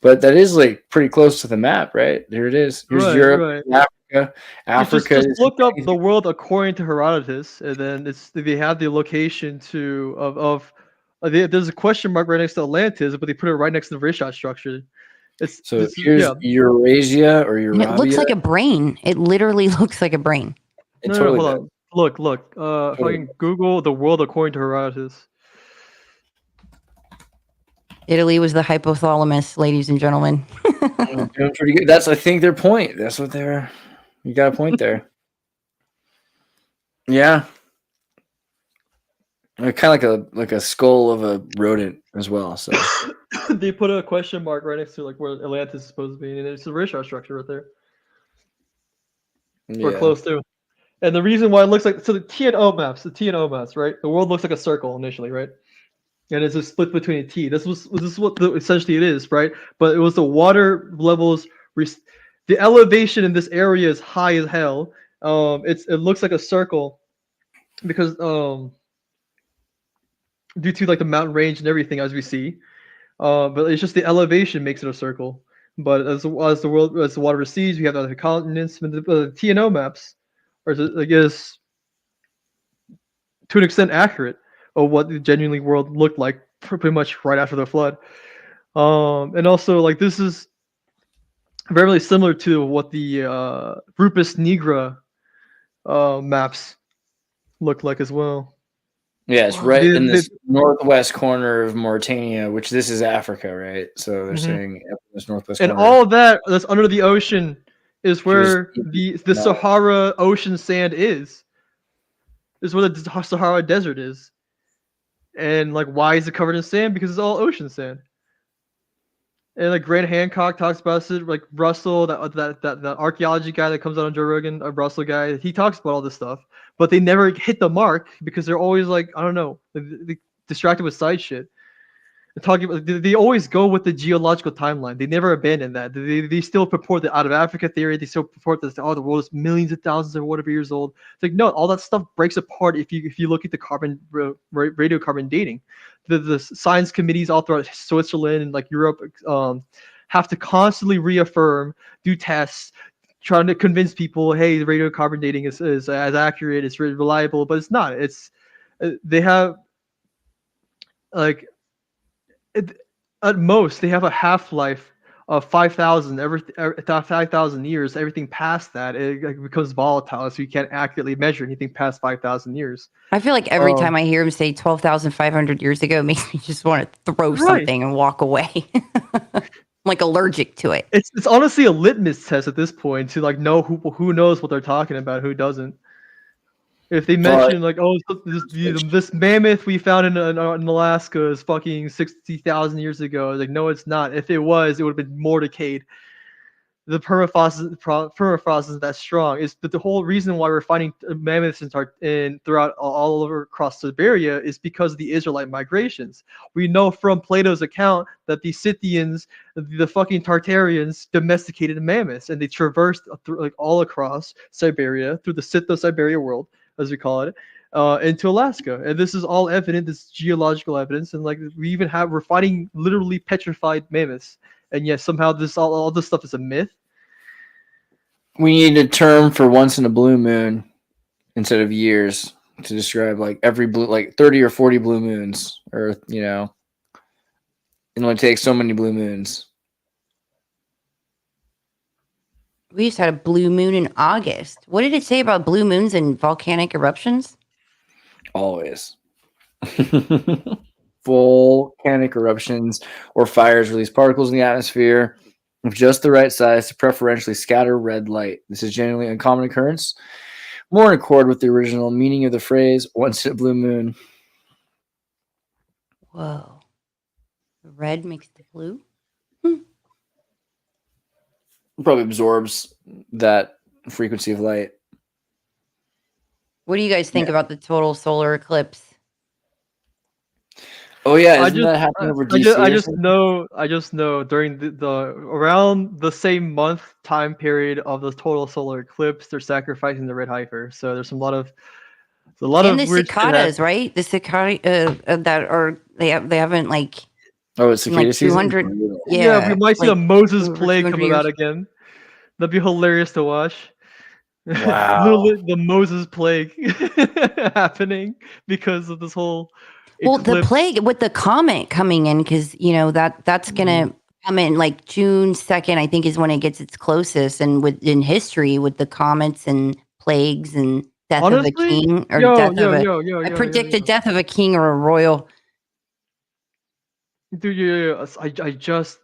But that is like pretty close to the map, right? There it is. Here's Right, Europe, right. Africa. Africa Just is look up the world according to Herodotus, and then they have the location there's a question mark right next to Atlantis, but they put it right next to the Rishon structure. Here's Eurasia or And it looks Eurabia. like a brain. It literally looks like a brain. It totally hold does. on. Look. If I can Google the world according to Herodotus. Italy was the hypothalamus, ladies and gentlemen. Doing pretty good. That's I think their point. That's what they're. You got a point there. Yeah. Kind of like a skull of a rodent as well. So They put a question mark right next to like where Atlantis is supposed to be, and it's the Rishon structure right there. We're close to. And the reason why it looks like the TNO maps, right? The world looks like a circle initially, right? And it's a split between a T. This is what essentially it is, right? But it was the water levels, the elevation in this area is high as hell. It looks like a circle because due to like the mountain range and everything as we see. But it's just the elevation makes it a circle. But as the water recedes, we have the continents. The TNO maps are, I guess, to an extent accurate of what the genuinely world looked like pretty much right after the flood. And also, like, this is very similar to what the Rupus Nigra maps look like as well. Yeah, it's right in this northwest corner of Mauritania, which this is Africa, right? So they're saying this northwest and corner. all that's under the ocean is where the Sahara ocean sand is. Is where the Sahara Desert is. And like, why is it covered in sand? Because it's all ocean sand. And like Grant Hancock talks about it, like Russell, that archaeology guy that comes out on Joe Rogan, a Russell guy, he talks about all this stuff, but they never hit the mark because they're always like, I don't know, they distracted with side shit. Talking about, they always go with the geological timeline. They never abandon that. They still purport the out of Africa theory. They still purport that the world is millions of thousands or whatever years old. It's like, no, all that stuff breaks apart if you look at the radiocarbon dating. The science committees all throughout Switzerland and like Europe have to constantly reaffirm, do tests, trying to convince people, hey, the radiocarbon dating is as accurate, it's reliable, but it's not. They have like. At most, they have a half-life of 5,000. 5,000 years. Everything past that, it becomes volatile, so you can't accurately measure anything past 5,000 years. I feel like every time I hear him say 12,500 years ago, it makes me just want to throw something and walk away. I'm like allergic to it. It's honestly a litmus test at this point to like know who knows what they're talking about, who doesn't. If they mention like, oh, this mammoth we found in Alaska is fucking 60,000 years ago, like, no, it's not. If it was, it would have been more decayed. The permafrost isn't that strong. But the whole reason why we're finding mammoths throughout all over across Siberia is because of the Israelite migrations. We know from Plato's account that the Scythians, the fucking Tartarians, domesticated mammoths, and they traversed like all across Siberia through the Scytho-Siberia world, as we call it, into Alaska. And this is all evident, this geological evidence. And like we're finding literally petrified mammoths. And yet somehow all this stuff is a myth. We need a term for once in a blue moon instead of years to describe like every 30 or 40 blue moons, or it only takes so many blue moons. We just had a blue moon in August. What did it say about blue moons and volcanic eruptions? Always. Volcanic eruptions or fires release particles in the atmosphere of just the right size to preferentially scatter red light. This is generally a common occurrence, more in accord with the original meaning of the phrase once in a blue moon. Whoa. The red makes the blue? Probably absorbs that frequency of light. What do you guys think about the total solar eclipse? Oh yeah, isn't that happening over DC? I just know during the around the same month time period of the total solar eclipse, they're sacrificing the red heifer. So there's a lot of And the weird shit cicadas, right? The cicada that are they haven't like Oh, it's in cicada like season. 200. Yeah, we might see like a Moses over plague 200 come about years. again. That'd be hilarious to watch. Wow. Literally the Moses plague happening because of this whole Well, the eclipse. plague with the comet coming in, because you know that's gonna come in like June 2nd, I think, is when it gets its closest. And in history, with the comets and plagues and death of a Honestly, king or yo, death yo, of a, yo, yo, I yo, yo, predict the yo. death of a king or a royal. Dude, yeah, I just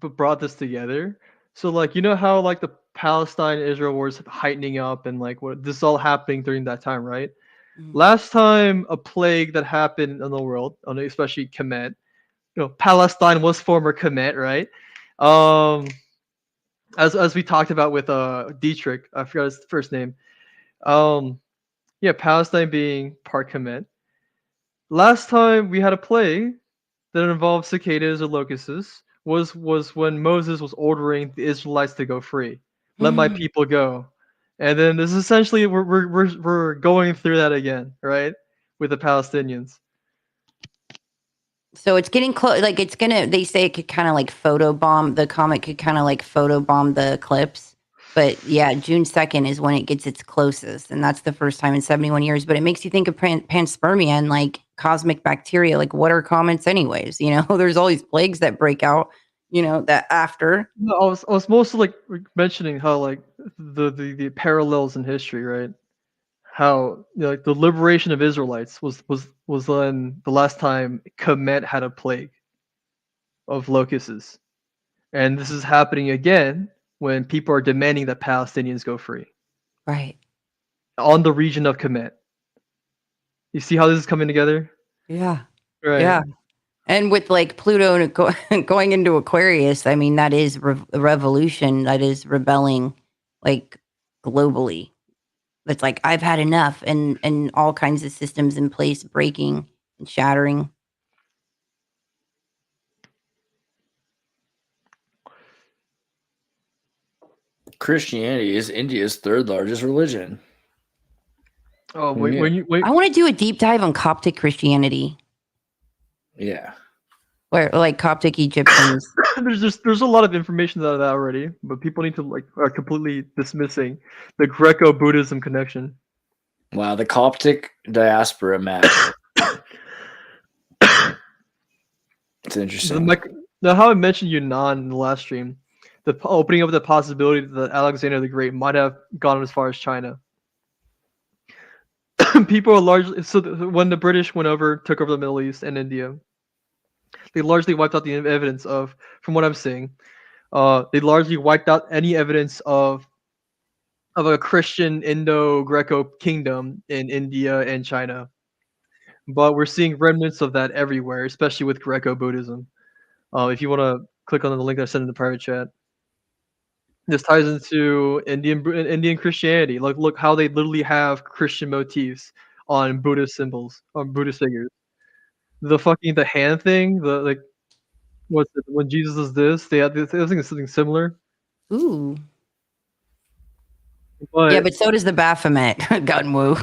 brought this together. So like, you know how like the Palestine-Israel wars heightening up and like what this is all happening during that time, right? Last time a plague that happened in the world, especially Kemet, Palestine was former Kemet, right? Um, as we talked about with Dietrich, I forgot his first name. Yeah, Palestine being part Kemet. Last time we had a plague that involved cicadas or locusts was when Moses was ordering the Israelites to go free. Let my people go. And then this is essentially we're going through that again, right? With the Palestinians. So it's getting close. Like it's gonna. They say it could kind of like photobomb. The comet could kind of like photobomb the eclipse. But yeah, June 2nd is when it gets its closest, and that's the first time in 71 years. But it makes you think of panspermia and like cosmic bacteria. Like, what are comets, anyways? You know, there's all these plagues that break out. You know, that after. No, I was mostly like mentioning how like the parallels in history, right? How like the liberation of Israelites was then the last time Kemet had a plague of locusts. And this is happening again when people are demanding that Palestinians go free Right. on the region of Kemet. You see how this is coming together? Yeah. Right. Yeah. And with like Pluto going into Aquarius, I mean, that is a revolution. That is rebelling, like globally. It's like I've had enough, and all kinds of systems in place breaking and shattering. Christianity is India's third largest religion. Oh, Who knew? wait. I want to do a deep dive on Coptic Christianity, Yeah. where like Coptic Egyptians. there's a lot of information about that already, but people need to like are completely dismissing the Greco-Buddhism connection. Wow, the Coptic diaspora map. It's interesting. Now, how I mentioned Yunnan in the last stream, the opening up the possibility that Alexander the Great might have gone as far as China. People are largely when the British took over the Middle East and India, they largely wiped out the evidence of, from what I'm seeing, they largely wiped out any evidence of a Christian Indo-Greco kingdom in India and China. But we're seeing remnants of that everywhere, especially with Greco-Buddhism. If you want to click on the link I sent in the private chat, this ties into Indian Christianity. Like, look how they literally have Christian motifs on Buddhist symbols, on Buddhist figures. The hand thing, the like, what's it, when Jesus does this, they think it's something similar. Ooh. But Yeah, but so does the Baphomet. Gunwoo.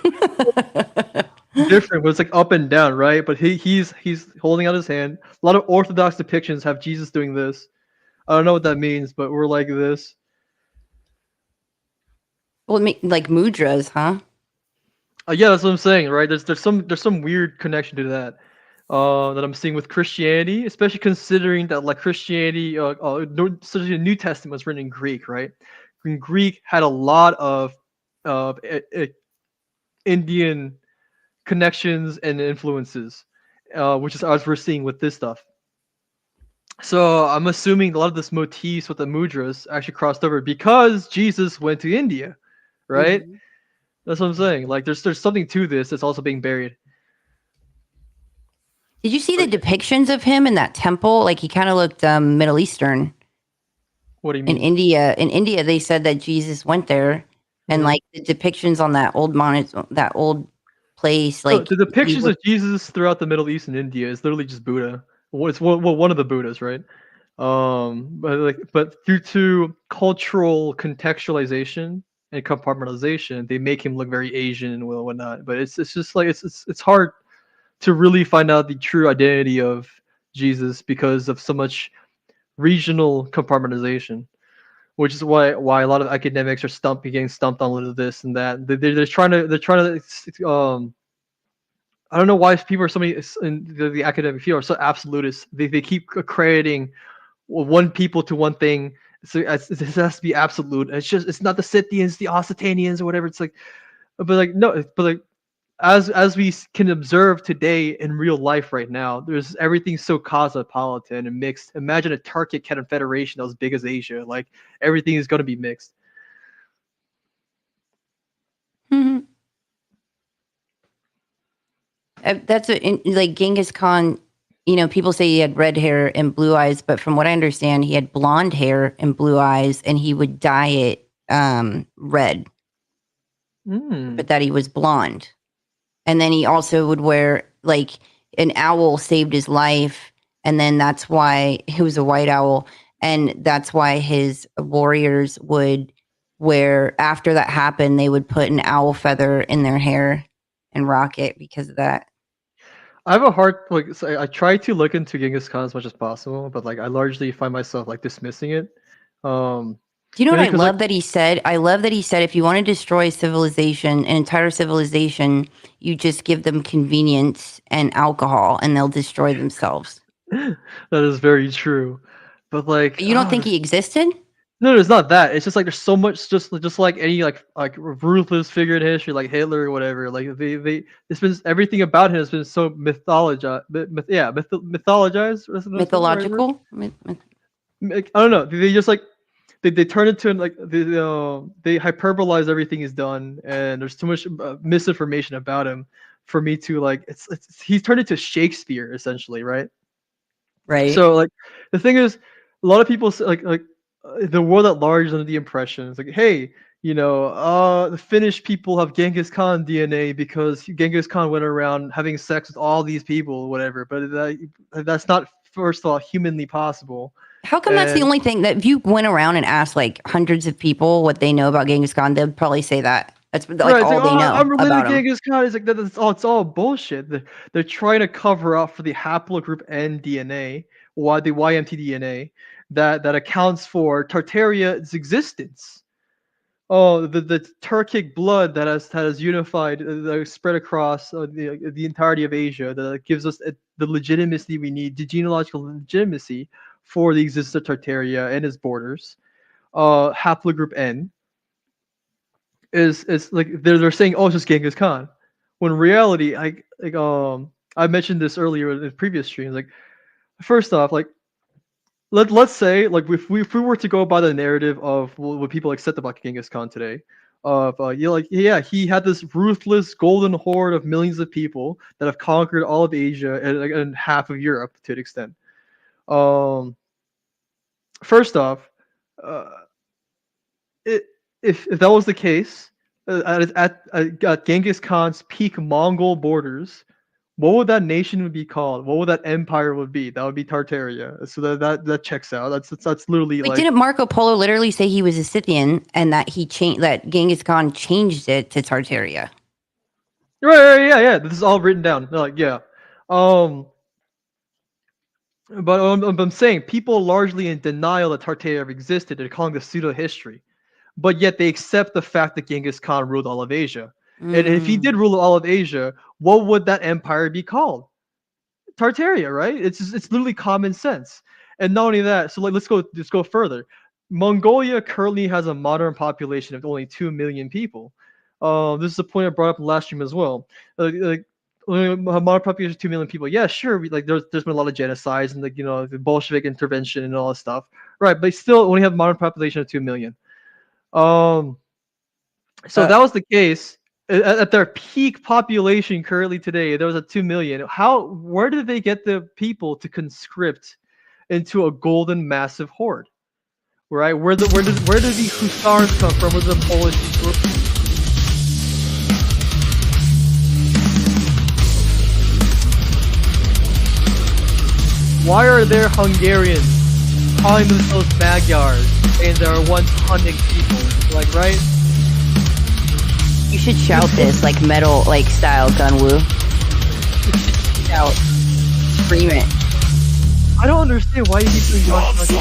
different, but it's like up and down, right? But he's holding out his hand. A lot of Orthodox depictions have Jesus doing this. I don't know what that means, but we're like this. Well, like mudras, huh? Yeah, that's what I'm saying, right? There's some weird connection to that that I'm seeing with Christianity, especially considering that like Christianity, especially the New Testament was written in Greek, right? In Greek had a lot of Indian connections and influences, which is as we're seeing with this stuff. So I'm assuming a lot of this motifs with the mudras actually crossed over because Jesus went to India, right? Mm-hmm. That's what I'm saying. Like there's something to this that's also being buried. Did you see the depictions of him in that temple? Like he kind of looked Middle Eastern. What do you mean? In India, they said that Jesus went there, and like the depictions on that old place. No, Like the pictures would, of Jesus throughout the Middle East and India is literally just Buddha. Well, it's one of the Buddhas, right? But due to cultural contextualization and compartmentalization, they make him look very Asian and whatnot. But it's just like it's hard to really find out the true identity of Jesus because of so much regional compartmentalization, which is why a lot of academics are getting stumped on this and that. They're trying to I don't know why people are so many in the academic field are so absolutist. They keep accrediting one people to one thing. So it has to be absolute. It's not the Scythians, the Occitanians, or whatever. It's like, but like no, but like as we can observe today in real life right now, there's everything so cosmopolitan and mixed. Imagine a Turkic confederation that was big as Asia. Like everything is going to be mixed. Mhm. That's like Genghis Khan. You know, people say he had red hair and blue eyes, but from what I understand, he had blonde hair and blue eyes, and he would dye it red, but that he was blonde. And then he also would wear, like, an owl saved his life, and then that's why he was a white owl, and that's why his warriors would wear, after that happened, they would put an owl feather in their hair and rock it because of that. I have a hard so I try to look into Genghis Khan as much as possible, but like I largely find myself like dismissing it. Do you know what I love like, that he said? I love that he said if you want to destroy civilization, an entire civilization, you just give them convenience and alcohol and they'll destroy themselves. that is very true. But like But you don't think he existed? No, it's not that. It's just like there's so much just like any like ruthless figure in history, like Hitler or whatever. Like it's been everything about him has been so mythologized. Mythologized. Mythological? I don't know. They just like they turn it to like they hyperbolize everything he's done, and there's too much misinformation about him for me to like. He's turned into Shakespeare essentially, right? Right. So like the thing is, a lot of people say, like the world at large is under the impression it's like, hey, you know, the Finnish people have Genghis Khan DNA because Genghis Khan went around having sex with all these people, whatever. But that's not, first of all, humanly possible. How come that's the only thing that if you went around and asked like hundreds of people what they know about Genghis Khan, they'd probably say that. That's like right, all they know. I'm related to Genghis Khan. It's like it's all bullshit. They're trying to cover up for the haplogroup N DNA, the YMT DNA, that accounts for Tartaria's existence. Oh, the Turkic blood that has unified, spread across the entirety of Asia, that gives us the legitimacy we need, the genealogical legitimacy for the existence of Tartaria and its borders. Haplogroup N is like they're saying, oh, it's just Genghis Khan, when in reality, I mentioned this earlier in previous streams. Like, first off, like let's say like if we were to go by the narrative of what people accept about Genghis Khan today, of he had this ruthless golden horde of millions of people that have conquered all of Asia and half of Europe to an extent. First off, if that was the case, at Genghis Khan's peak Mongol borders, what would that nation be called? What would that empire would be? That would be Tartaria. So that checks out. That's literally. Wait, didn't Marco Polo literally say he was a Scythian and that that Genghis Khan changed it to Tartaria? Right, yeah. This is all written down. They're like, yeah. But I'm saying people are largely in denial that Tartaria existed. They're calling this pseudo history, but yet they accept the fact that Genghis Khan ruled all of Asia. And if he did rule all of Asia, what would that empire be called? Tartaria, right? It's literally common sense. And not only that, so like let's go further. Mongolia currently has a modern population of only 2 million people. This is a point I brought up in the last stream as well. Like a modern population of 2 million people. Yeah, sure. There's been a lot of genocides and the Bolshevik intervention and all that stuff, right? But still, only have a modern population of 2 million. So that was the case. At their peak population currently today, there was a 2 million. Where did they get the people to conscript into a golden massive horde? Right? Where did the Hussars come from? Where the Polish? Why are there Hungarians calling themselves Magyars and they are once hunting people? Like, right? You should shout this like metal like style, Gunwoo. Shout. Scream it. I don't understand why you keep doing John. What is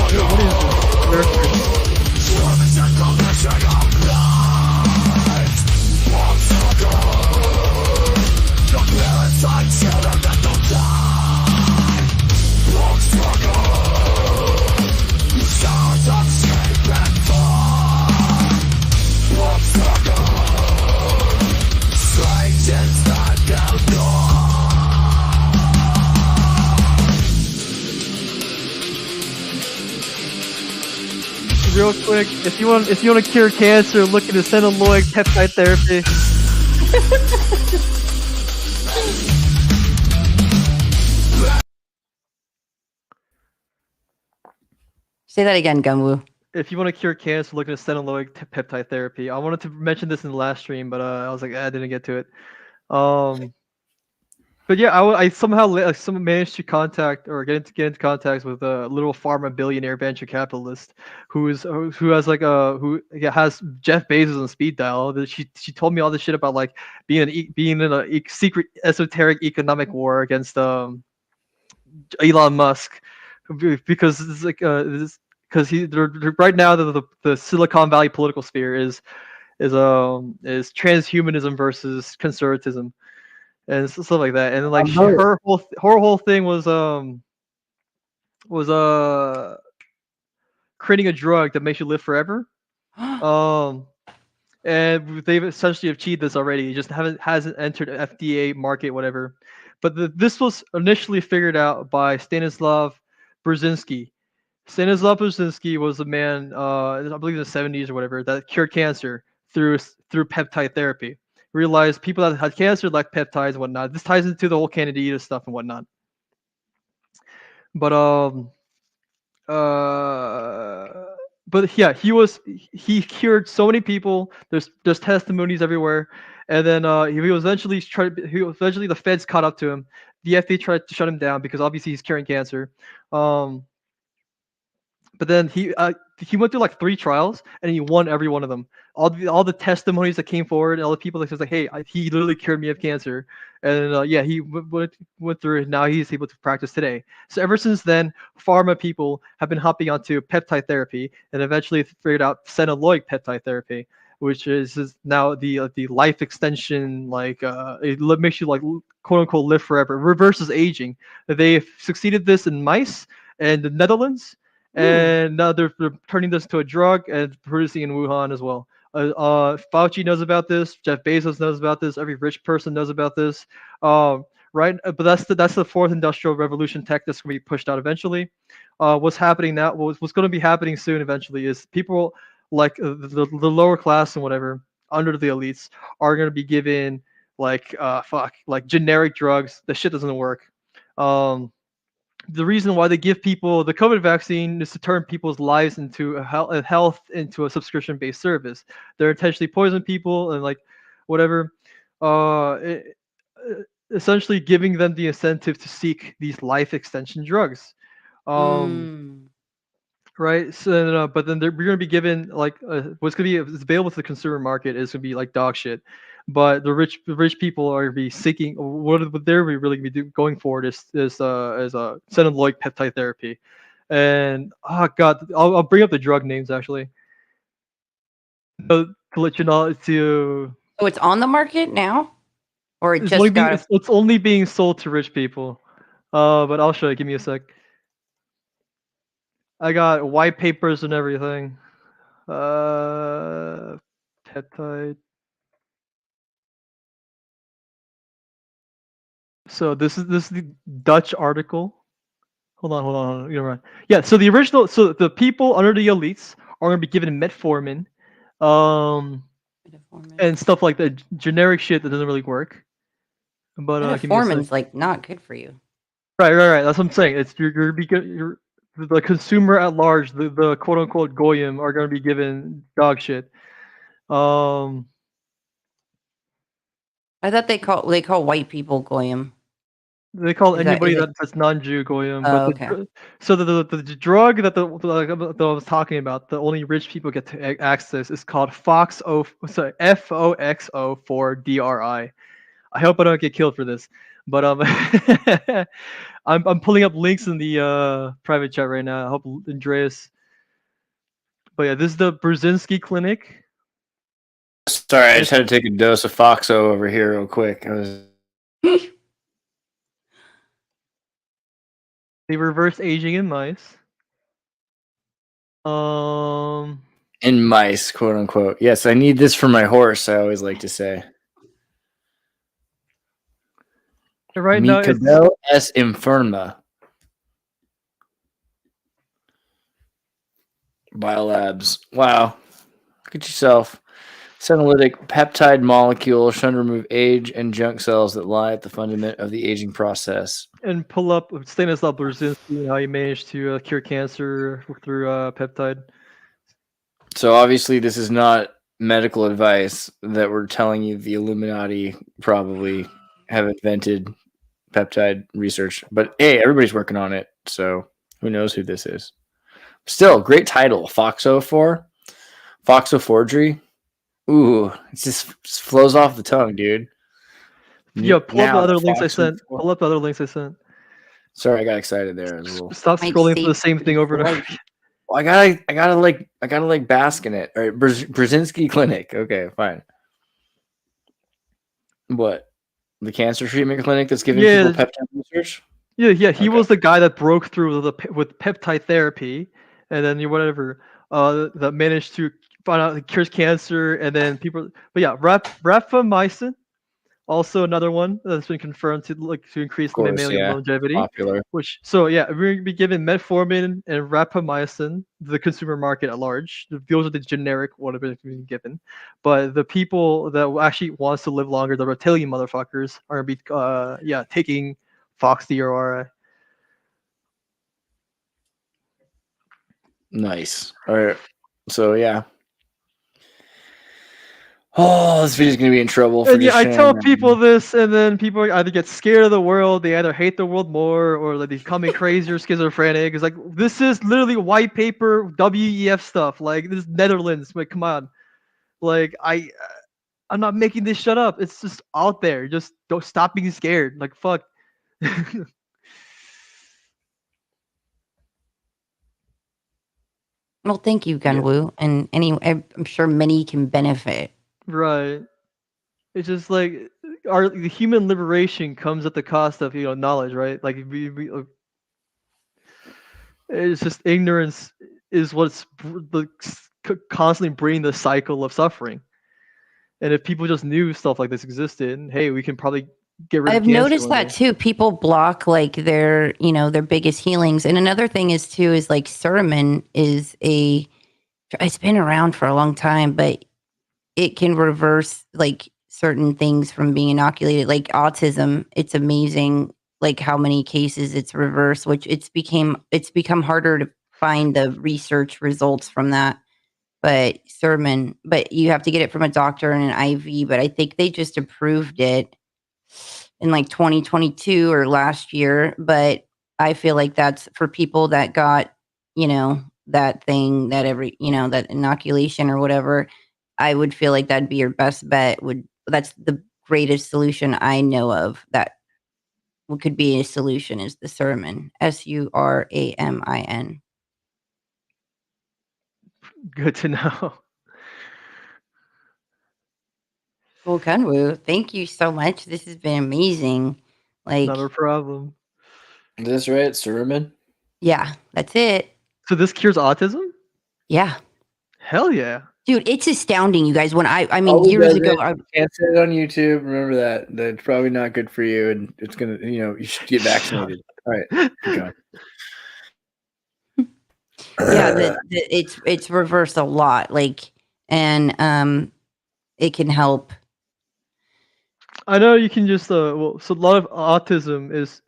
Real quick, if you want to cure cancer, look into celluloid peptide therapy. Say that again, Gunwoo. If you want to cure cancer, look into celluloid peptide therapy. I wanted to mention this in the last stream, but I was like, I didn't get to it. But yeah, I somehow managed to contact or get into contact with a little pharma billionaire venture capitalist who has Jeff Bezos on speed dial. She told me all this shit about like being in a secret esoteric economic war against Elon Musk because it's like because right now the Silicon Valley political sphere is transhumanism versus conservatism. And stuff like that, and like her whole thing was creating a drug that makes you live forever. And they've essentially achieved this already. It just hasn't entered FDA market, whatever. But this was initially figured out by Stanislav Brzezinski. Stanislav Brzezinski was a man, I believe in the 70s or whatever, that cured cancer through peptide therapy. Realized people that had cancer lacked peptides and whatnot. This ties into the whole Candida stuff and whatnot. But yeah, he cured so many people. There's testimonies everywhere, and then eventually the feds caught up to him. The FDA tried to shut him down because obviously he's curing cancer. But then he went through like 3 trials and he won every one of them. All the testimonies that came forward, all the people that says like, hey, he literally cured me of cancer, and yeah, he went through it. Now he's able to practice today. So ever since then, pharma people have been hopping onto peptide therapy and eventually figured out celluloid peptide therapy, which is now the life extension, like it makes you like quote unquote live forever, reverses aging. They've succeeded this in mice and the Netherlands. And now they're turning this to a drug and producing in Wuhan as well. Fauci knows about this. Jeff Bezos knows about this. Every rich person knows about this. Right? But that's the 4th industrial revolution tech that's going to be pushed out eventually. What's happening now? What's going to be happening soon eventually is people like the lower class and whatever under the elites are going to be given like generic drugs. The shit doesn't work. The reason why they give people the COVID vaccine is to turn people's lives into health into a subscription-based service. They're intentionally poisoning people and like whatever, essentially giving them the incentive to seek these life extension drugs. Right. So, but then we're going to be given like what's going to be available to the consumer market is going to be like dog shit. But the rich people are going to be seeking what they're really going to be going forward is a celluloid peptide therapy. And oh god, I'll bring up the drug names actually to let you know. So it's on the market now, or it just it's only being sold to rich people. But I'll show you. Give me a sec. I got white papers and everything. Peptide. So this is the Dutch article. Hold on. You're right. Yeah. So the people under the elites are going to be given metformin, and stuff like that, generic shit that doesn't really work. But metformin's like not good for you. Right. That's what I'm saying. It's you're the consumer at large, the quote unquote goyim are going to be given dog shit. I thought they call white people goyim. They call Is that- anybody is it- that's non-Jew goyim. Oh, But okay. so the drug that that I was talking about, the only rich people get to access, is called FOXO4 DRI. I hope I don't get killed for this, but I'm pulling up links in the private chat right now. I hope Andreas. But yeah, this is the Brzezinski Clinic. Sorry, I just had to take a dose of Foxo over here real quick. They reverse aging in mice. In mice, quote unquote. Yes, I need this for my horse. I always like to say. Right now, it's Micabel S. Inferma. Biolabs. Wow. Look at yourself. Senolytic peptide molecule shown to remove age and junk cells that lie at the fundament of the aging process. and pull up Stanislav Brzezinski and how he managed to cure cancer through peptide. So obviously this is not medical advice that we're telling you the Illuminati probably have invented peptide research. But hey, everybody's working on it. So who knows who this is. Still, great title. Foxo4. Foxo forgery. Ooh, it just flows off the tongue, dude. Yeah, pull up the Now, other links I Foxo sent. 4. Pull up the other links I sent. Sorry, I got excited there. It was a little... Stop Might scrolling see- for the same thing over and over. Well, I gotta bask in it. All right, Brzezinski Clinic. Okay, fine. What? The cancer treatment clinic that's giving Yeah. people peptide research? Yeah, he Okay. was the guy that broke through with peptide therapy, and then whatever that managed to find out it cures cancer, and then people. But yeah, rapamycin, also another one that's been confirmed to increase Of course, mammalian yeah. longevity. Popular. We're going to be given metformin and rapamycin to the consumer market at large. Those are the generic whatever that's being given, but the people that actually wants to live longer, the reptilian motherfuckers, are going to be taking Fox DRI. Nice. All right. So yeah. Oh, this video's gonna be in trouble for And yeah, just I tell sharing people this, and then people either get scared of the world, they either hate the world more, or like they become crazy or schizophrenic. It's like, this is literally white paper WEF stuff. Like, this is Netherlands. Like, come on. Like, I'm not making this shut up. It's just out there. Just don't stop being scared. Like, fuck. Well, thank you, Gunwoo, and I'm sure many can benefit. Right. It's just like the human liberation comes at the cost of knowledge, right? Like it's just ignorance is what's constantly breeding the cycle of suffering. And if people just knew stuff like this existed, hey, we can probably get rid of I've cancer noticed one that day. too. People block like their biggest healings. And another thing is like Sermon is it's been around for a long time, but it can reverse like certain things from being inoculated, like autism. It's amazing like how many cases it's reversed, which it's become harder to find the research results from that. But Sermon, but you have to get it from a doctor and an IV, but I think they just approved it in like 2022 or last year. But I feel like that's for people that got, that thing, that that inoculation or whatever. I would feel like that'd be your best bet. That's the greatest solution I know of that could be a solution is the Sermon. SURAMIN. Good to know. Well, Kunwu, thank you so much. This has been amazing. Like, Not a problem. Is this right, Sermon? yeah, that's it. So this cures autism? Yeah. Hell yeah. Dude, it's astounding, you guys. When I mean, years ago, Can't say it on YouTube. Remember that. That's probably not good for you, and it's gonna, you should get vaccinated. All right, keep going. yeah, it's reversed a lot. Like, and it can help. I know you can just so a lot of autism is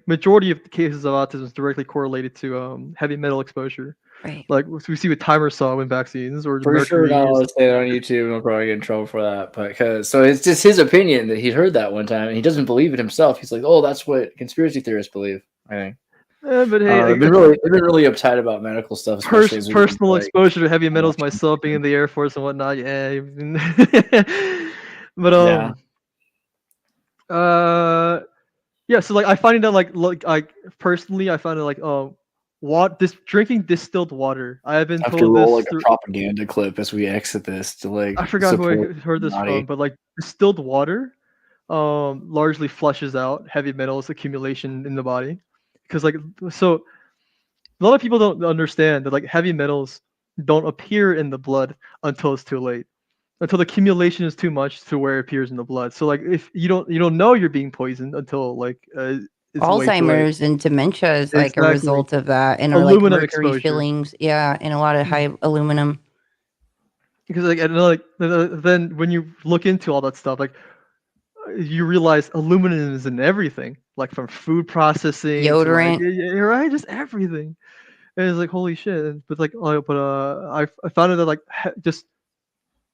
majority of the cases of autism is directly correlated to heavy metal exposure. Right. Like we see with timer saw with vaccines or For sure, mercury. not allowed to say that on YouTube, and we'll probably get in trouble for that. But so it's just his opinion that he'd heard that one time, and he doesn't believe it himself. He's like, "Oh, that's what conspiracy theorists believe." I think. But hey, They've been really uptight about medical stuff. Personal exposure to heavy metals myself, being in the Air Force and whatnot. Yeah. But yeah. So like I find out like personally, I found it like drinking distilled water. I have been I have told to roll this like a propaganda clip as we exit this to like. I forgot who I heard this from, but like distilled water, largely flushes out heavy metals accumulation in the body, because like so. A lot of people don't understand that like heavy metals don't appear in the blood until it's too late, until the accumulation is too much to where it appears in the blood. So like if you don't know you're being poisoned until like it's Alzheimer's and dementia is like a result of that, and or like mercury fillings, and a lot of high aluminum. Because then when you look into all that stuff, like you realize aluminum is in everything, like from food processing, deodorant, right? Just everything. And it's like holy shit. But like, I found out that like just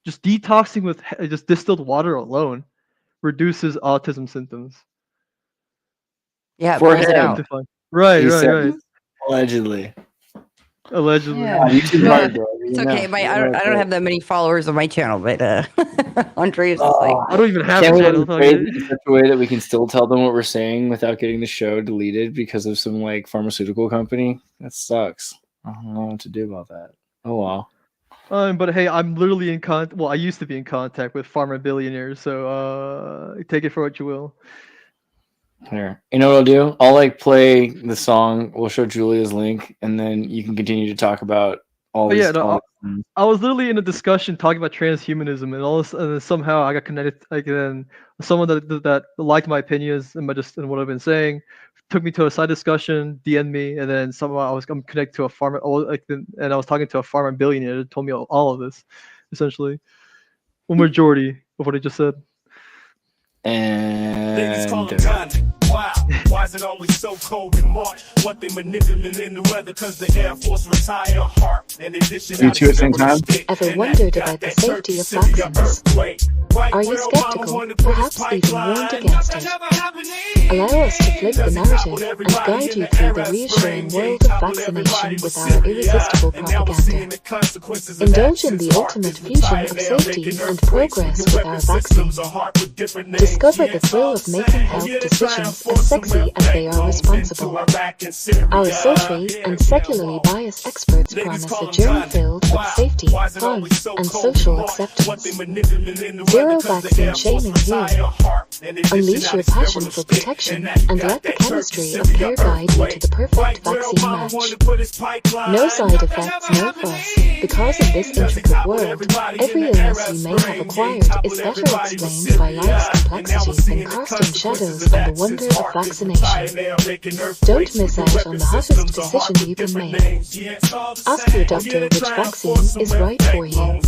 detoxing with just distilled water alone reduces autism symptoms. Yeah, for him. Right. Allegedly. Yeah. It's okay. I don't have that many followers on my channel, but Andreas is like, I don't even have a channel. In such a way that we can still tell them what we're saying without getting the show deleted because of some like pharmaceutical company. That sucks. I don't know what to do about that. Oh wow. But hey, I'm literally in contact. Well, I used to be in contact with pharma billionaires, so take it for what you will. Here, you know what I'll do? I'll like play the song. We'll show Julia's link, and then you can continue to talk about all. I was literally in a discussion talking about transhumanism, and all this, and then somehow I got connected. Like then someone that liked my opinions and what I've been saying took me to a side discussion, DM'd me, and then somehow I'm connected to a farmer. And I was talking to a farmer billionaire that told me all of this, essentially, a majority of what I just said. And wow, why is it always so cold in March? What they manipulating the weather because the Air Force retire heart. In addition, ever wondered about the safety of vaccines? Are you skeptical, perhaps even warned against it? Allow us to flip the narrative and guide you through the reassuring world of vaccination with our irresistible propaganda. Indulge in the ultimate fusion of safety and progress with our vaccines. Discover the thrill of making health decisions as sexy as they are responsible. Our sultry and secularly biased experts promise a journey filled with safety, fun, and social acceptance. Zero vaccine shaming here. Unleash your passion for protection and let the chemistry of care guide you to the perfect vaccine match. No side effects, no fuss, because in this intricate world, every illness you may have acquired is better explained by life's complexities than casting shadows on the wonder of vaccination. Don't miss out on the hottest decision you can make. Ask your doctor which vaccine is right for you.